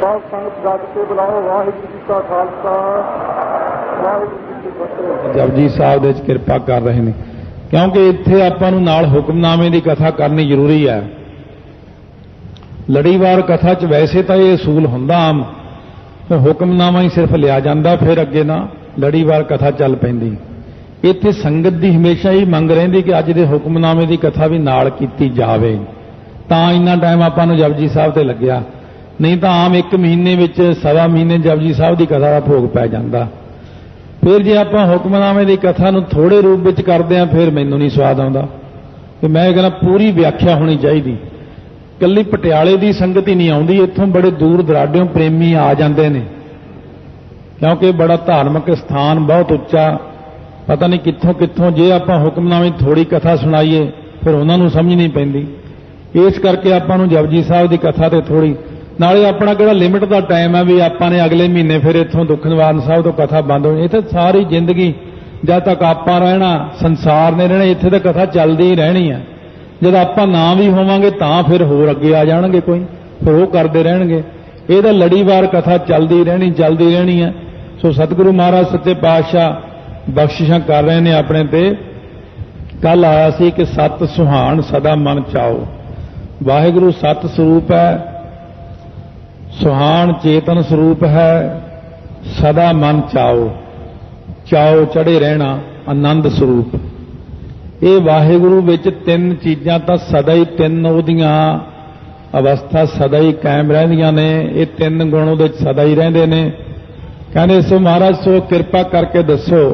साध संगत जग के बुलाओ। वाहिगुरू जी का खालसा वाहिगुरू जी की फतेह। जपजी साहब ਦੇ ਵਿੱਚ ਕਿਰਪਾ ਕਰ ਰਹੇ ਨੇ, ਕਿਉਂਕਿ ਇੱਥੇ ਆਪਾਂ ਨੂੰ ਨਾਲ ਹੁਕਮਨਾਮੇ ਦੀ ਕਥਾ ਕਰਨੀ ਜ਼ਰੂਰੀ ਹੈ। ਲੜੀਵਾਰ ਕਥਾ 'ਚ ਵੈਸੇ ਤਾਂ ਇਹ ਅਸੂਲ ਹੁੰਦਾ ਆਮ, ਹੁਕਮਨਾਮਾ ਹੀ ਸਿਰਫ ਲਿਆ ਜਾਂਦਾ, ਫਿਰ ਅੱਗੇ ਨਾ ਲੜੀਵਾਰ ਕਥਾ ਚੱਲ ਪੈਂਦੀ। ਇੱਥੇ ਸੰਗਤ ਦੀ ਹਮੇਸ਼ਾ ਹੀ ਮੰਗ ਰਹਿੰਦੀ ਕਿ ਅੱਜ ਦੇ ਹੁਕਮਨਾਮੇ ਦੀ ਕਥਾ ਵੀ ਨਾਲ ਕੀਤੀ ਜਾਵੇ, ਤਾਂ ਇੰਨਾ ਟਾਈਮ ਆਪਾਂ ਨੂੰ ਜਪਜੀ ਸਾਹਿਬ ਤੇ ਲੱਗਿਆ। ਨਹੀਂ ਤਾਂ ਆਮ ਇੱਕ ਮਹੀਨੇ ਵਿੱਚ ਸਵਾ ਮਹੀਨੇ ਜਪਜੀ ਸਾਹਿਬ ਦੀ ਕਥਾ ਦਾ ਭੋਗ ਪੈ ਜਾਂਦਾ। ਫਿਰ ਜੇ ਆਪਾਂ ਹੁਕਮਨਾਮੇ ਦੀ ਕਥਾ ਨੂੰ ਥੋੜੇ ਰੂਪ ਵਿੱਚ ਕਰਦੇ ਹਾਂ, ਫਿਰ ਮੈਨੂੰ ਨਹੀਂ ਸਵਾਦ ਆਉਂਦਾ। ਕਿ ਮੈਂ ਕਹਿੰਦਾ ਪੂਰੀ ਵਿਆਖਿਆ ਹੋਣੀ ਚਾਹੀਦੀ। ਕੱਲੀ ਪਟਿਆਲੇ ਦੀ ਸੰਗਤ ਹੀ ਨਹੀਂ ਆਉਂਦੀ, ਇੱਥੋਂ ਬੜੇ ਦੂਰ ਦਰਾਡਿਓਂ ਪ੍ਰੇਮੀ ਆ ਜਾਂਦੇ ਨੇ, ਕਿਉਂਕਿ ਬੜਾ ਧਾਰਮਿਕ ਸਥਾਨ, ਬਹੁਤ ਉੱਚਾ, ਪਤਾ ਨਹੀਂ ਕਿੱਥੋਂ ਕਿੱਥੋਂ। ਜੇ ਆਪਾਂ ਹੁਕਮਨਾਮੇ ਥੋੜੀ ਕਥਾ ਸੁਣਾਈਏ ਫਿਰ ਉਹਨਾਂ ਨੂੰ ਸਮਝ ਨਹੀਂ ਪੈਂਦੀ। ਇਸ ਕਰਕੇ ਆਪਾਂ ਨੂੰ ਜਪਜੀ ਸਾਹਿਬ ਦੀ ਕਥਾ ਤੇ ਥੋੜੀ, ਨਾਲੇ ਆਪਣਾ ਕਿਹੜਾ ਲਿਮਿਟ ਦਾ ਟਾਈਮ ਹੈ ਵੀ ਆਪਾਂ ਨੇ ਅਗਲੇ ਮਹੀਨੇ ਫਿਰ ਇੱਥੋਂ ਦੁੱਖ ਨਿਵਾਰਨ ਸਾਹਿਬ ਤੋਂ ਕਥਾ ਬੰਦ ਹੋਣੀ। ਇੱਥੇ ਸਾਰੀ ਜ਼ਿੰਦਗੀ ਜਦ ਤੱਕ ਆਪਾਂ ਰਹਿਣਾ, ਸੰਸਾਰ ਨੇ ਰਹਿਣਾ, ਇੱਥੇ ਤਾਂ ਕਥਾ ਚੱਲਦੀ ਹੀ ਰਹਿਣੀ ਹੈ। ਜਦ ਆਪਾਂ ਨਾ ਵੀ ਹੋਵਾਂਗੇ ਤਾਂ ਫਿਰ ਹੋਰ ਅੱਗੇ ਆ ਜਾਣਗੇ ਕੋਈ, ਫਿਰ ਉਹ ਕਰਦੇ ਰਹਿਣਗੇ। ਇਹ ਤਾਂ ਲੜੀਵਾਰ ਕਥਾ ਚੱਲਦੀ ਰਹਿਣੀ ਹੈ। ਸੋ ਸਤਿਗੁਰੂ ਮਹਾਰਾਜ ਸੱਚੇ ਪਾਤਸ਼ਾਹ ਬਖਸ਼ਿਸ਼ਾਂ ਕਰ ਰਹੇ ਨੇ ਆਪਣੇ ਤੇ। ਕੱਲ ਆਇਆ ਸੀ ਕਿ ਸਤ ਸੁਹਾਣ ਸਦਾ ਮਨ ਚਾਓ। ਵਾਹਿਗੁਰੂ ਸਤ ਸਰੂਪ ਹੈ, ਸੁਹਾਣ ਚੇਤਨ ਸਰੂਪ ਹੈ, ਸਦਾ ਮਨ ਚਾਓ, ਚਾਓ ਚੜੇ ਰਹਿਣਾ ਆਨੰਦ ਸਰੂਪ। ਇਹ ਵਾਹਿਗੁਰੂ ਵਿੱਚ ਤਿੰਨ ਚੀਜ਼ਾਂ ਤਾਂ ਸਦਾ ਹੀ, ਤਿੰਨ ਉਹਦੀਆਂ ਅਵਸਥਾ ਸਦਾ ਹੀ ਕਾਇਮ ਰਹਿੰਦੀਆਂ ਨੇ। ਇਹ ਤਿੰਨ ਗੁਣ ਉਹਦੇ ਵਿੱਚ ਸਦਾ ਹੀ ਰਹਿੰਦੇ ਨੇ। ਕਹਿੰਦੇ ਸੋ ਮਹਾਰਾਜ ਸੋ ਕਿਰਪਾ ਕਰਕੇ ਦੱਸੋ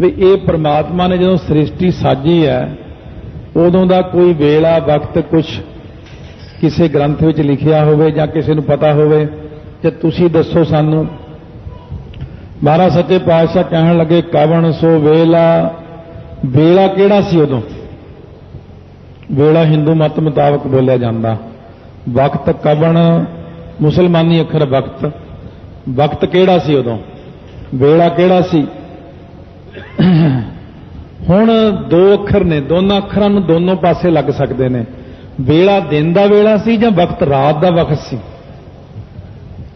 ਵੀ ਇਹ ਪ੍ਰਮਾਤਮਾ ਨੇ ਜਦੋਂ ਸ੍ਰਿਸ਼ਟੀ ਸਾਜੀ ਹੈ, ਉਦੋਂ ਦਾ ਕੋਈ ਵੇਲਾ ਵਕਤ ਕੁਝ ਕਿਸੇ ਗ੍ਰੰਥ ਵਿੱਚ ਲਿਖਿਆ ਹੋਵੇ ਜਾਂ ਕਿਸੇ ਨੂੰ ਪਤਾ ਹੋਵੇ ਤੇ ਤੁਸੀਂ ਦੱਸੋ ਸਾਨੂੰ। ਮਹਾਰਾਜ ਸੱਚੇ ਪਾਤਸ਼ਾਹ ਕਹਿਣ ਲੱਗੇ ਕਵਣ ਸੋ ਵੇਲਾ। ਵੇਲਾ ਕਿਹੜਾ ਸੀ ਉਦੋਂ? ਵੇਲਾ ਹਿੰਦੂ ਮਤ ਮੁਤਾਬਕ ਬੋਲਿਆ ਜਾਂਦਾ। ਵਕਤ ਕਵਣ ਮੁਸਲਮਾਨੀ ਅੱਖਰ ਵਕਤ। ਵਕਤ ਕਿਹੜਾ ਸੀ ਉਦੋਂ? ਵੇਲਾ ਕਿਹੜਾ ਸੀ? ਹੁਣ ਦੋ ਅੱਖਰ ਨੇ, ਦੋਨਾਂ ਅੱਖਰਾਂ ਨੂੰ ਦੋਨੋਂ ਪਾਸੇ ਲੱਗ ਸਕਦੇ ਨੇ। ਵੇਲਾ ਦਿਨ ਦਾ ਵੇਲਾ ਸੀ ਜਾਂ ਵਕਤ ਰਾਤ ਦਾ ਵਕਤ ਸੀ?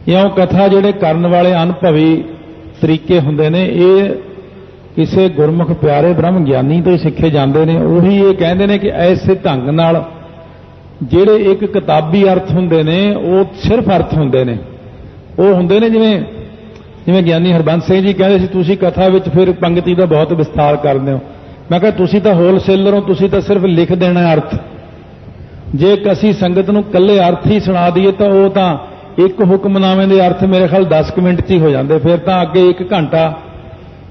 ਇਉਂ ਕਥਾ ਜਿਹੜੇ ਕਰਨ ਵਾਲੇ ਅਨੁਭਵੀ ਤਰੀਕੇ ਹੁੰਦੇ ਨੇ, ਇਹ ਕਿਸੇ ਗੁਰਮੁਖ ਪਿਆਰੇ ਬ੍ਰਹਮ ਗਿਆਨੀ ਤੋਂ ਹੀ ਸਿੱਖੇ ਜਾਂਦੇ ਨੇ। ਉਹੀ ਇਹ ਕਹਿੰਦੇ ਨੇ ਕਿ ਐਸੇ ਢੰਗ ਨਾਲ ਜਿਹੜੇ ਇੱਕ ਕਿਤਾਬੀ ਅਰਥ ਹੁੰਦੇ ਨੇ ਉਹ ਸਿਰਫ ਅਰਥ ਹੁੰਦੇ ਨੇ। ਉਹ ਹੁੰਦੇ ਨੇ ਜਿਵੇਂ ਗਿਆਨੀ ਹਰਬੰਸ ਸਿੰਘ ਜੀ ਕਹਿੰਦੇ ਸੀ ਤੁਸੀਂ ਕਥਾ ਵਿੱਚ ਫਿਰ ਪੰਕਤੀ ਦਾ ਬਹੁਤ ਵਿਸਥਾਰ ਕਰਦੇ ਹੋ। ਮੈਂ ਕਿਹਾ ਤੁਸੀਂ ਤਾਂ ਹੋਲਸੇਲਰ ਹੋ, ਤੁਸੀਂ ਤਾਂ ਸਿਰਫ ਲਿਖ ਦੇਣਾ ਅਰਥ। ਜੇ ਅਸੀਂ ਸੰਗਤ ਨੂੰ ਇਕੱਲੇ ਅਰਥ ਹੀ ਸੁਣਾ ਦਈਏ ਤਾਂ ਉਹ ਤਾਂ ਇੱਕ ਹੁਕਮਨਾਮੇ ਦੇ ਅਰਥ ਮੇਰੇ ਖਿਆਲ 10 ਮਿੰਟ 'ਚ ਹੀ ਹੋ ਜਾਂਦੇ। ਫਿਰ ਤਾਂ ਅੱਗੇ 1 ਘੰਟਾ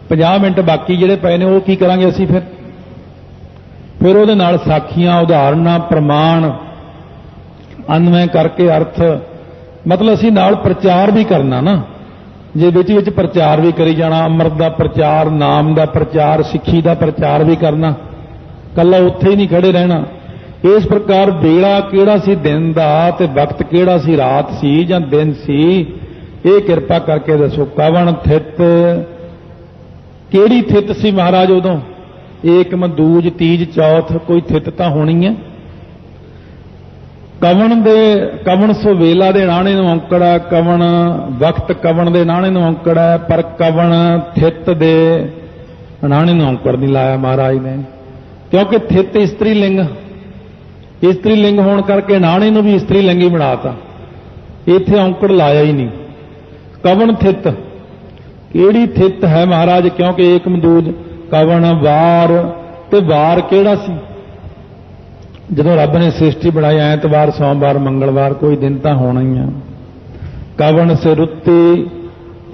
50 ਮਿੰਟ ਬਾਕੀ ਜਿਹੜੇ ਪਏ ਨੇ ਉਹ ਕੀ ਕਰਾਂਗੇ ਅਸੀਂ? ਫਿਰ ਉਹਦੇ ਨਾਲ ਸਾਖੀਆਂ, ਉਦਾਹਰਨਾਂ, ਪ੍ਰਮਾਣ ਅਨਵੈ ਕਰਕੇ ਅਰਥ, ਮਤਲਬ ਅਸੀਂ ਨਾਲ ਪ੍ਰਚਾਰ ਵੀ ਕਰਨਾ ਨਾ। ਜੇ ਵਿੱਚ ਪ੍ਰਚਾਰ ਵੀ ਕਰੀ ਜਾਣਾ, ਅੰਮ੍ਰਿਤ ਦਾ ਪ੍ਰਚਾਰ, ਨਾਮ ਦਾ ਪ੍ਰਚਾਰ, ਸਿੱਖੀ ਦਾ ਪ੍ਰਚਾਰ ਵੀ ਕਰਨਾ, ਕੱਲਾ ਉੱਥੇ ਹੀ ਨਹੀਂ ਖੜੇ ਰਹਿਣਾ। ਇਸ ਪ੍ਰਕਾਰ ਵੇਲਾ ਕਿਹੜਾ ਸੀ ਦਿਨ ਦਾ ਤੇ ਵਕਤ ਕਿਹੜਾ ਸੀ ਰਾਤ ਸੀ ਜਾਂ ਦਿਨ ਸੀ, ਇਹ ਕਿਰਪਾ ਕਰਕੇ ਦੱਸੋ। ਕਵਣ ਥਿਤ, ਕਿਹੜੀ ਥਿਤ ਸੀ ਮਹਾਰਾਜ ਉਦੋਂ? ਏਕਮ ਦੂਜ ਤੀਜ ਚੌਥ, ਕੋਈ ਥਿਤ ਤਾਂ ਹੋਣੀ ਹੈ। ਕਵਣ ਸੋ ਵੇਲਾ ਦੇ ਨਾਣੇ ਨੂੰ ਔਂਕੜਾ, ਕਵਣ ਵਕਤ ਕਵਣ ਦੇ ਨਾਣੇ ਨੂੰ ਔਂਕੜਾ, ਪਰ ਕਵਣ ਥਿਤ ਦੇ ਨਾਣੇ ਨੂੰ ਔਂਕੜ ਨਹੀਂ ਲਾਇਆ ਮਹਾਰਾਜ ਨੇ। ਕਿਉਂਕਿ ਥਿਤ ਇਸਤਰੀ ਲਿੰਗ ਹੋਣ ਕਰਕੇ ਨਾਣੇ ਨੂੰ ਵੀ ਇਸਤਰੀ ਲਿੰਗ ਹੀ ਬਣਾਤਾ। ਇੱਥੇ ਔਂਕੜ ਲਾਇਆ ਹੀ ਨਹੀਂ। ਕਵਣ ਥਿਤ, ਕਿਹੜੀ ਥਿਤ ਹੈ ਮਹਾਰਾਜ? ਕਿਉਂਕਿ ਏਕਮ ਦੂਜ ਕਵਣ ਵਾਰ, ਤੇ ਵਾਰ ਕਿਹੜਾ ਸੀ? ਜਦੋਂ ਰੱਬ ਨੇ ਸ੍ਰਿਸ਼ਟੀ ਬਣਾਈ, ਐਤਵਾਰ, ਸੋਮਵਾਰ, ਮੰਗਲਵਾਰ, ਕੋਈ ਦਿਨ ਤਾਂ ਹੋਣਾ ਹੀ ਆ। ਕਵਣ ਸੇ ਰੁੱਤੀ,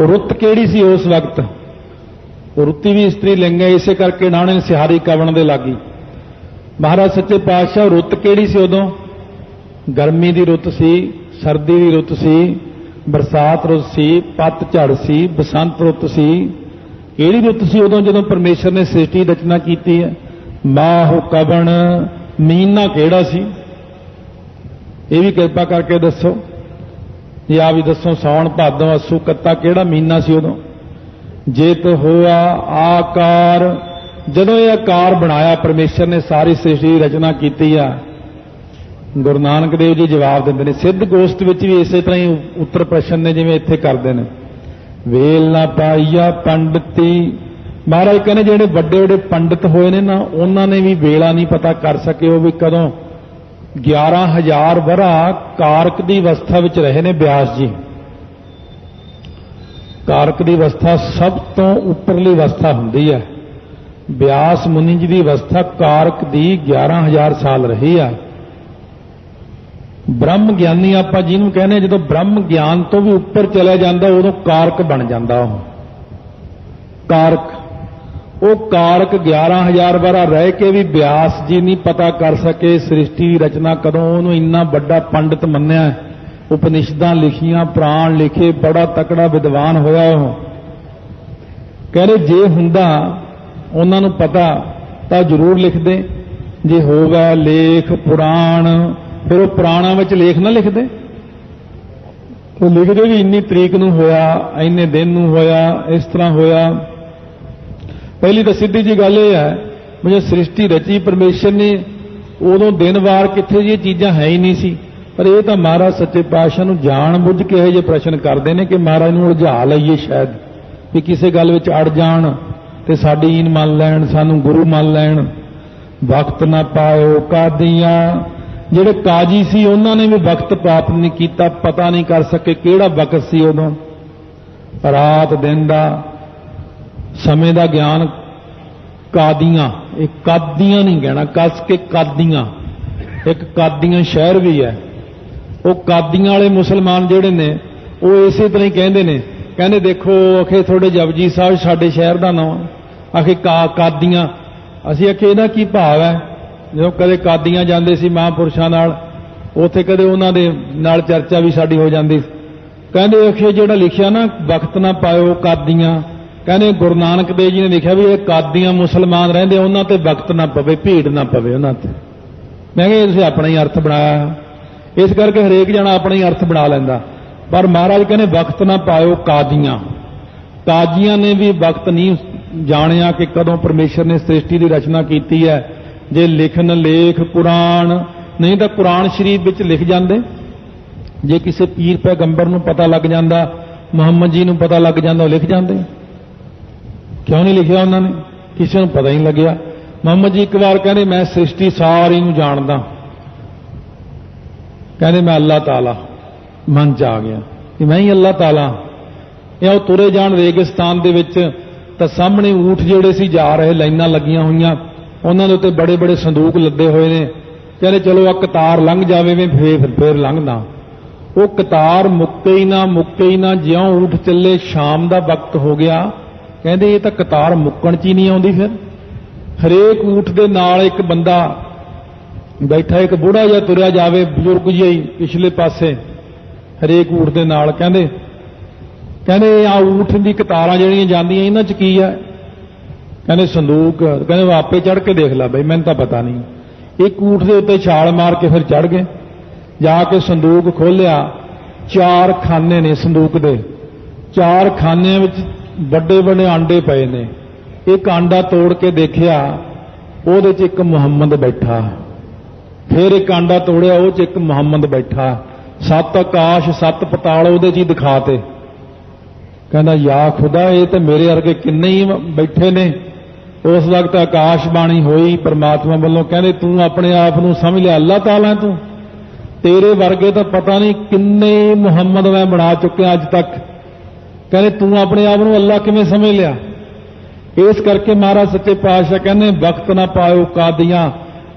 ਰੁੱਤ ਕਿਹੜੀ ਸੀ ਉਸ ਵਕਤ? ਰੁੱਤੀ ਵੀ ਇਸਤਰੀ ਲਿੰਗ ਹੈ, ਇਸੇ ਕਰਕੇ ਨਾਣੇ ਸਿਹਾਰੀ ਕਵਣ ਦੇ ਲਾਗੀ। ਮਹਾਰਾਜ ਸੱਚੇ ਪਾਤਸ਼ਾਹ ਰੁੱਤ ਕਿਹੜੀ ਸੀ ਉਦੋਂ? ਗਰਮੀ ਦੀ ਰੁੱਤ ਸੀ, ਸਰਦੀ ਦੀ ਰੁੱਤ ਸੀ, ਬਰਸਾਤ ਰੁੱਤ ਸੀ, ਪਤਝੜ ਸੀ, ਬਸੰਤ ਰੁੱਤ ਸੀ। ਕਿਹੜੀ ਰੁੱਤ ਸੀ ਉਦੋਂ ਜਦੋਂ ਪਰਮੇਸ਼ਰ ਨੇ ਸ੍ਰਿਸ਼ਟੀ ਰਚਨਾ ਕੀਤੀ ਹੈ? ਮਾਹੁ ਕਵਣ, ਮਹੀਨਾ ਕਿਹੜਾ ਸੀ? ਇਹ ਵੀ ਕਿਰਪਾ ਕਰਕੇ ਦੱਸੋ। ਇਹ ਆ ਵੀ ਦੱਸੋ। ਸਾਉਣ ਭਾਦੋਂ ਅੱਸੂ ਕੱਤਾ ਕਿਹੜਾ ਮਹੀਨਾ ਸੀ ਉਦੋਂ? ਜੇਤ ਹੋਆ ਆਕਾਰ, ਜਦੋਂ ਇਹ ਆਕਾਰ ਬਣਾਇਆ ਪਰਮੇਸ਼ਰ ਨੇ, ਸਾਰੀ ਸ੍ਰਿਸ਼ਟੀ ਦੀ ਰਚਨਾ ਕੀਤੀ ਆ, ਗੁਰੂ ਨਾਨਕ ਦੇਵ ਜੀ ਜਵਾਬ ਦਿੰਦੇ ਨੇ। ਸਿੱਧ ਗੋਸ਼ਟ ਵਿੱਚ ਵੀ ਇਸੇ ਤਰ੍ਹਾਂ ਹੀ ਉੱਤਰ ਪ੍ਰਸ਼ਨ ਨੇ ਜਿਵੇਂ ਇੱਥੇ ਕਰਦੇ ਨੇ। ਵੇਲ ਨਾ ਪਾਈਆ ਪੰਡਤੀ, ਮਹਾਰਾਜ ਕਹਿੰਦੇ ਜਿਹੜੇ ਵੱਡੇ ਵੱਡੇ ਪੰਡਿਤ ਹੋਏ ਨੇ ਨਾ, ਉਹਨਾਂ ਨੇ ਵੀ ਵੇਲਾ ਨਹੀਂ ਪਤਾ ਕਰ ਸਕੇ ਉਹ ਵੀ ਕਦੋਂ 11,000 ਵਰ੍ਹਾ ਕਾਰਕ ਦੀ ਅਵਸਥਾ ਵਿੱਚ ਰਹੇ ਨੇ ਬਿਆਸ ਜੀ। ਕਾਰਕ ਦੀ ਅਵਸਥਾ ਸਭ ਤੋਂ ਉੱਪਰਲੀ ਅਵਸਥਾ ਹੁੰਦੀ ਹੈ। ਬਿਆਸ ਮੁਨੀ ਜੀ ਦੀ ਅਵਸਥਾ ਕਾਰਕ ਦੀ 11,000 ਸਾਲ ਰਹੀ ਆ। ਬ੍ਰਹਮ ਗਿਆਨੀ ਆਪਾਂ ਜਿਹਨੂੰ ਕਹਿੰਦੇ, ਜਦੋਂ ਬ੍ਰਹਮ ਗਿਆਨ ਤੋਂ ਵੀ ਉੱਪਰ ਚਲਿਆ ਜਾਂਦਾ ਉਦੋਂ ਕਾਰਕ ਬਣ ਜਾਂਦਾ। ਉਹ ਕਾਰਕ, ਉਹ ਕਾਰਕ 11,000 ਵਰ੍ਹਾ ਰਹਿ ਕੇ ਵੀ ਬਿਆਸ ਜੀ ਨਹੀਂ ਪਤਾ ਕਰ ਸਕੇ ਸ੍ਰਿਸ਼ਟੀ ਦੀ ਰਚਨਾ ਕਦੋਂ। ਉਹਨੂੰ ਇੰਨਾ ਵੱਡਾ ਪੰਡਿਤ ਮੰਨਿਆ, ਉਪਨਿਸ਼ਦਾਂ ਲਿਖੀਆਂ, ਪੁਰਾਣ ਲਿਖੇ, ਬੜਾ ਤਕੜਾ ਵਿਦਵਾਨ ਹੋਇਆ ਉਹ। ਕਹਿੰਦੇ ਜੇ ਹੁੰਦਾ ਉਹਨਾਂ ਨੂੰ ਪਤਾ ਤਾਂ ਜ਼ਰੂਰ ਲਿਖਦੇ, ਜੇ ਹੋਵੇ ਲੇਖ ਪੁਰਾਣ, ਫਿਰ ਉਹ ਪੁਰਾਣਾਂ ਵਿੱਚ ਲੇਖ ਨਾ ਲਿਖਦੇ। ਉਹ ਲਿਖਦੇ ਵੀ ਇੰਨੀ ਤਰੀਕ ਨੂੰ ਹੋਇਆ, ਇੰਨੇ ਦਿਨ ਨੂੰ ਹੋਇਆ, ਇਸ ਤਰ੍ਹਾਂ ਹੋਇਆ। ਪਹਿਲੀ ਤਾਂ ਸਿੱਧੀ ਜੀ ਗੱਲ ਇਹ ਹੈ, ਜਦੋਂ ਸ੍ਰਿਸ਼ਟੀ ਰਚੀ ਪਰਮੇਸ਼ਰ ਨੇ ਉਦੋਂ ਦਿਨ ਵਾਰ ਕਿੱਥੇ ਜੀ ਇਹ ਚੀਜ਼ਾਂ ਹੈ ਹੀ ਨਹੀਂ ਸੀ। ਪਰ ਇਹ ਤਾਂ ਮਹਾਰਾਜ ਸੱਚੇ ਪਾਤਸ਼ਾਹ ਨੂੰ ਜਾਣ ਬੁੱਝ ਕੇ ਇਹ ਜਿਹੇ ਪ੍ਰਸ਼ਨ ਕਰਦੇ ਨੇ ਕਿ ਮਹਾਰਾਜ ਨੂੰ ਉਲਝਾ ਲਈਏ ਸ਼ਾਇਦ, ਕਿ ਕਿਸੇ ਗੱਲ ਵਿੱਚ ਅੜ ਜਾਣ ਤੇ ਸਾਡੀ ਈਨ ਮੰਨ ਲੈਣ, ਸਾਨੂੰ ਗੁਰੂ ਮੰਨ ਲੈਣ। ਵਕਤ ਨਾ ਪਾਇਓ ਕਾਦੀਆਂ, ਜਿਹੜੇ ਕਾਜੀ ਸੀ ਉਹਨਾਂ ਨੇ ਵੀ ਵਕਤ ਪ੍ਰਾਪਤ ਨਹੀਂ ਕੀਤਾ, ਪਤਾ ਨਹੀਂ ਕਰ ਸਕੇ ਕਿਹੜਾ ਵਕਤ ਸੀ ਉਦੋਂ। ਰਾਤ ਦਿਨ ਦਾ ਸਮੇਂ ਦਾ ਗਿਆਨ ਕਾਦੀਆਂ, ਇਹ ਕਾਦੀਆਂ ਨਹੀਂ ਕਹਿਣਾ, ਕੱਸ ਕੇ ਕਾਦੀਆਂ। ਇੱਕ ਕਾਦੀਆਂ ਸ਼ਹਿਰ ਵੀ ਹੈ, ਉਹ ਕਾਦੀਆਂ ਵਾਲੇ ਮੁਸਲਮਾਨ ਜਿਹੜੇ ਨੇ ਉਹ ਇਸੇ ਤਰ੍ਹਾਂ ਹੀ ਕਹਿੰਦੇ ਨੇ। ਕਹਿੰਦੇ ਦੇਖੋ ਆਖੇ ਤੁਹਾਡੇ ਜਪਜੀ ਸਾਹਿਬ ਸਾਡੇ ਸ਼ਹਿਰ ਦਾ ਨਾਮ, ਆਖੇ ਕਾਦੀਆਂ। ਅਸੀਂ ਆਖੇ ਇਹਦਾ ਕੀ ਭਾਵ ਹੈ? ਜਦੋਂ ਕਦੇ ਕਾਦੀਆਂ ਜਾਂਦੇ ਸੀ ਮਹਾਂਪੁਰਸ਼ਾਂ ਨਾਲ, ਉੱਥੇ ਕਦੇ ਉਹਨਾਂ ਦੇ ਨਾਲ ਚਰਚਾ ਵੀ ਸਾਡੀ ਹੋ ਜਾਂਦੀ। ਕਹਿੰਦੇ ਆਖੇ ਜਿਹੜਾ ਲਿਖਿਆ ਨਾ ਵਕਤ ਨਾ ਪਾਇਓ ਕਾਦੀਆਂ, ਕਹਿੰਦੇ ਗੁਰੂ ਨਾਨਕ ਦੇਵ ਜੀ ਨੇ ਲਿਖਿਆ ਵੀ ਇਹ ਕਾਦੀਆਂ ਮੁਸਲਮਾਨ ਰਹਿੰਦੇ, ਉਹਨਾਂ ਤੇ ਵਕਤ ਨਾ ਪਵੇ, ਭੀੜ ਨਾ ਪਵੇ ਉਹਨਾਂ ਤੇ। ਮੈਂ ਕਿਹਾ ਤੁਸੀਂ ਆਪਣਾ ਹੀ ਅਰਥ ਬਣਾਇਆ, ਇਸ ਕਰਕੇ ਹਰੇਕ ਜਣਾ ਆਪਣਾ ਹੀ ਅਰਥ ਬਣਾ ਲੈਂਦਾ। ਪਰ ਮਹਾਰਾਜ ਕਹਿੰਦੇ ਵਕਤ ਨਾ ਪਾਇਓ ਕਾਦੀਆਂ। ਕਾਜ਼ੀਆਂ ਨੇ ਵੀ ਵਕਤ ਨਹੀਂ ਜਾਣਿਆ ਕਿ ਕਦੋਂ ਪਰਮੇਸ਼ਰ ਨੇ ਸ੍ਰਿਸ਼ਟੀ ਦੀ ਰਚਨਾ ਕੀਤੀ ਹੈ। ਜੇ ਲਿਖਣ ਲੇਖ ਕੁਰਾਨ, ਨਹੀਂ ਤਾਂ ਕੁਰਾਨ ਸ਼ਰੀਫ ਵਿੱਚ ਲਿਖ ਜਾਂਦੇ। ਜੇ ਕਿਸੇ ਪੀਰ ਪੈਗੰਬਰ ਨੂੰ ਪਤਾ ਲੱਗ ਜਾਂਦਾ, ਮੁਹੰਮਦ ਜੀ ਨੂੰ ਪਤਾ ਲੱਗ ਜਾਂਦਾ, ਉਹ ਲਿਖ ਜਾਂਦੇ। ਕਿਉਂ ਨਹੀਂ ਲਿਖਿਆ ਉਹਨਾਂ ਨੇ? ਕਿਸੇ ਨੂੰ ਪਤਾ ਹੀ ਨਹੀਂ ਲੱਗਿਆ। ਮੁਹੰਮਦ ਜੀ ਇੱਕ ਵਾਰ ਕਹਿੰਦੇ ਮੈਂ ਸ੍ਰਿਸ਼ਟੀ ਸਾਰੀ ਨੂੰ ਜਾਣਦਾ, ਕਹਿੰਦੇ ਮੈਂ ਅੱਲਾਹ ਤਾਲਾ, ਮਨ ਚ ਆ ਗਿਆ ਕਿ ਮੈਂ ਹੀ ਅੱਲਾਹ ਤਾਲਾ। ਇਹ ਉਹ ਤੁਰੇ ਜਾਣ ਰੇਗਿਸਤਾਨ ਦੇ ਵਿੱਚ ਤਾਂ ਸਾਹਮਣੇ ਊਠ ਜਿਹੜੇ ਸੀ ਜਾ ਰਹੇ, ਲਾਈਨਾਂ ਲੱਗੀਆਂ ਹੋਈਆਂ, ਉਹਨਾਂ ਦੇ ਉੱਤੇ ਬੜੇ ਬੜੇ ਸੰਦੂਕ ਲੱਦੇ ਹੋਏ ਨੇ। ਕਹਿੰਦੇ ਚਲੋ ਆ ਕਤਾਰ ਲੰਘ ਜਾਵੇ ਮੈਂ ਫੇਰ ਲੰਘਦਾ। ਉਹ ਕਤਾਰ ਮੁੱਕੇ ਹੀ ਨਾ, ਜਿਉਂ ਊਠ ਚੱਲੇ ਸ਼ਾਮ ਦਾ ਵਕਤ ਹੋ ਗਿਆ। ਕਹਿੰਦੇ ਇਹ ਤਾਂ ਕਤਾਰ ਮੁੱਕਣ 'ਚ ਹੀ ਨਹੀਂ ਆਉਂਦੀ। ਫਿਰ ਹਰੇਕ ਊਠ ਦੇ ਨਾਲ ਇੱਕ ਬੰਦਾ ਬੈਠਾ, ਇੱਕ ਬੁੜਾ ਜਿਹਾ ਤੁਰਿਆ ਜਾਵੇ, ਬਜ਼ੁਰਗ ਜਿਹਾ ਹੀ ਪਿਛਲੇ ਪਾਸੇ, ਹਰੇਕ ਊਠ ਦੇ ਨਾਲ। ਕਹਿੰਦੇ ਆ ਊਠ ਦੀ ਕਤਾਰਾਂ ਜਿਹੜੀਆਂ ਜਾਂਦੀਆਂ ਇਹਨਾਂ 'ਚ ਕੀ ਆ? ਕਹਿੰਦੇ ਸੰਦੂਕ। ਕਹਿੰਦੇ ਉਹ ਆਪੇ ਚੜ੍ਹ ਕੇ ਦੇਖ ਲੈ ਬਈ, ਮੈਨੂੰ ਤਾਂ ਪਤਾ ਨਹੀਂ। ਇੱਕ ਊਠ ਦੇ ਉੱਤੇ ਛਾਲ ਮਾਰ ਕੇ ਫਿਰ ਚੜ੍ਹ ਗਏ। ਜਾ ਕੇ ਸੰਦੂਕ ਖੋਲ੍ਹਿਆ, 4 ਖਾਨੇ ਨੇ ਸੰਦੂਕ ਦੇ। 4 ਖਾਨਿਆਂ ਵਿੱਚ ਵੱਡੇ ਵੱਡੇ ਆਂਡੇ ਪਏ ਨੇ। ਇੱਕ ਆਂਡਾ ਤੋੜ ਕੇ ਦੇਖਿਆ, ਉਹਦੇ 'ਚ ਇੱਕ ਮੁਹੰਮਦ ਬੈਠਾ। ਫਿਰ ਇੱਕ ਆਂਡਾ ਤੋੜਿਆ, ਉਹ 'ਚ ਇੱਕ ਮੁਹੰਮਦ ਬੈਠਾ। 7 ਆਕਾਸ਼ 7 ਪਤਾਲ ਉਹਦੇ 'ਚ ਹੀ ਦਿਖਾਤੇ। ਕਹਿੰਦਾ ਯਾ ਖੁਦਾ, ਇਹ ਤਾਂ ਮੇਰੇ ਵਰਗੇ ਕਿੰਨੇ ਹੀ ਬੈਠੇ ਨੇ। ਉਸ ਵਕਤ ਆਕਾਸ਼ ਬਾਣੀ ਹੋਈ ਪਰਮਾਤਮਾ ਵੱਲੋਂ, ਕਹਿੰਦੇ ਤੂੰ ਆਪਣੇ ਆਪ ਨੂੰ ਸਮਝ ਲਿਆ ਅੱਲਾਹ ਤਾਲਾ ਤੂੰ, ਤੇਰੇ ਵਰਗੇ ਤਾਂ ਪਤਾ ਨਹੀਂ ਕਿੰਨੇ ਮੁਹੰਮਦ ਮੈਂ ਬਣਾ ਚੁੱਕਿਆ ਅੱਜ ਤੱਕ। ਕਹਿੰਦੇ ਤੂੰ ਆਪਣੇ ਆਪ ਨੂੰ ਅੱਲਾਹ ਕਿਵੇਂ ਸਮਝ ਲਿਆ? ਇਸ ਕਰਕੇ ਮਹਾਰਾਜ ਸੱਚੇ ਪਾਤਸ਼ਾਹ ਕਹਿੰਦੇ ਵਕਤ ਨਾ ਪਾਇਓ ਕਾਦੀਆਂ।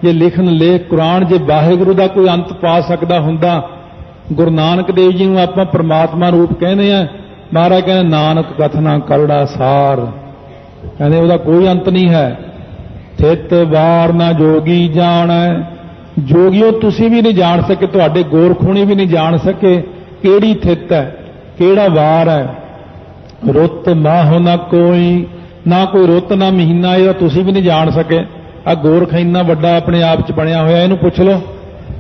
ਜੇ ਲਿਖਣ ਲੇਖ ਕੁਰਾਨ, ਜੇ ਵਾਹਿਗੁਰੂ ਦਾ ਕੋਈ ਅੰਤ ਪਾ ਸਕਦਾ ਹੁੰਦਾ, ਗੁਰੂ ਨਾਨਕ ਦੇਵ ਜੀ ਨੂੰ ਆਪਾਂ ਪਰਮਾਤਮਾ ਰੂਪ ਕਹਿੰਦੇ ਆ। ਮਹਾਰਾਜ ਕਹਿੰਦੇ ਨਾਨਕ ਕਥਨਾ ਕਰੜਾ ਸਾਰ, ਕਹਿੰਦੇ ਉਹਦਾ ਕੋਈ ਅੰਤ ਨਹੀਂ ਹੈ। ਥਿਤ ਵਾਰ ਨਾ ਜੋਗੀ ਜਾਣੈ, ਜੋਗੀਓ ਤੁਸੀਂ ਵੀ ਨਹੀਂ ਜਾਣ ਸਕੇ, ਤੁਹਾਡੇ ਗੋਰਖੂਣੀ ਵੀ ਨਹੀਂ ਜਾਣ ਸਕੇ ਕਿਹੜੀ ਥਿਤ ਹੈ, ਕਿਹੜਾ ਵਾਰ ਹੈ। ਰੁੱਤ ਮਾਹੁ ਨਾ ਕੋਈ, ਨਾ ਕੋਈ ਰੁੱਤ ਨਾ ਮਹੀਨਾ, ਇਹਦਾ ਤੁਸੀਂ ਵੀ ਨਹੀਂ ਜਾਣ ਸਕੇ। ਆ ਗੋਰਖ ਇੰਨਾ ਵੱਡਾ ਆਪਣੇ ਆਪ 'ਚ ਬਣਿਆ ਹੋਇਆ, ਇਹਨੂੰ ਪੁੱਛ ਲਓ।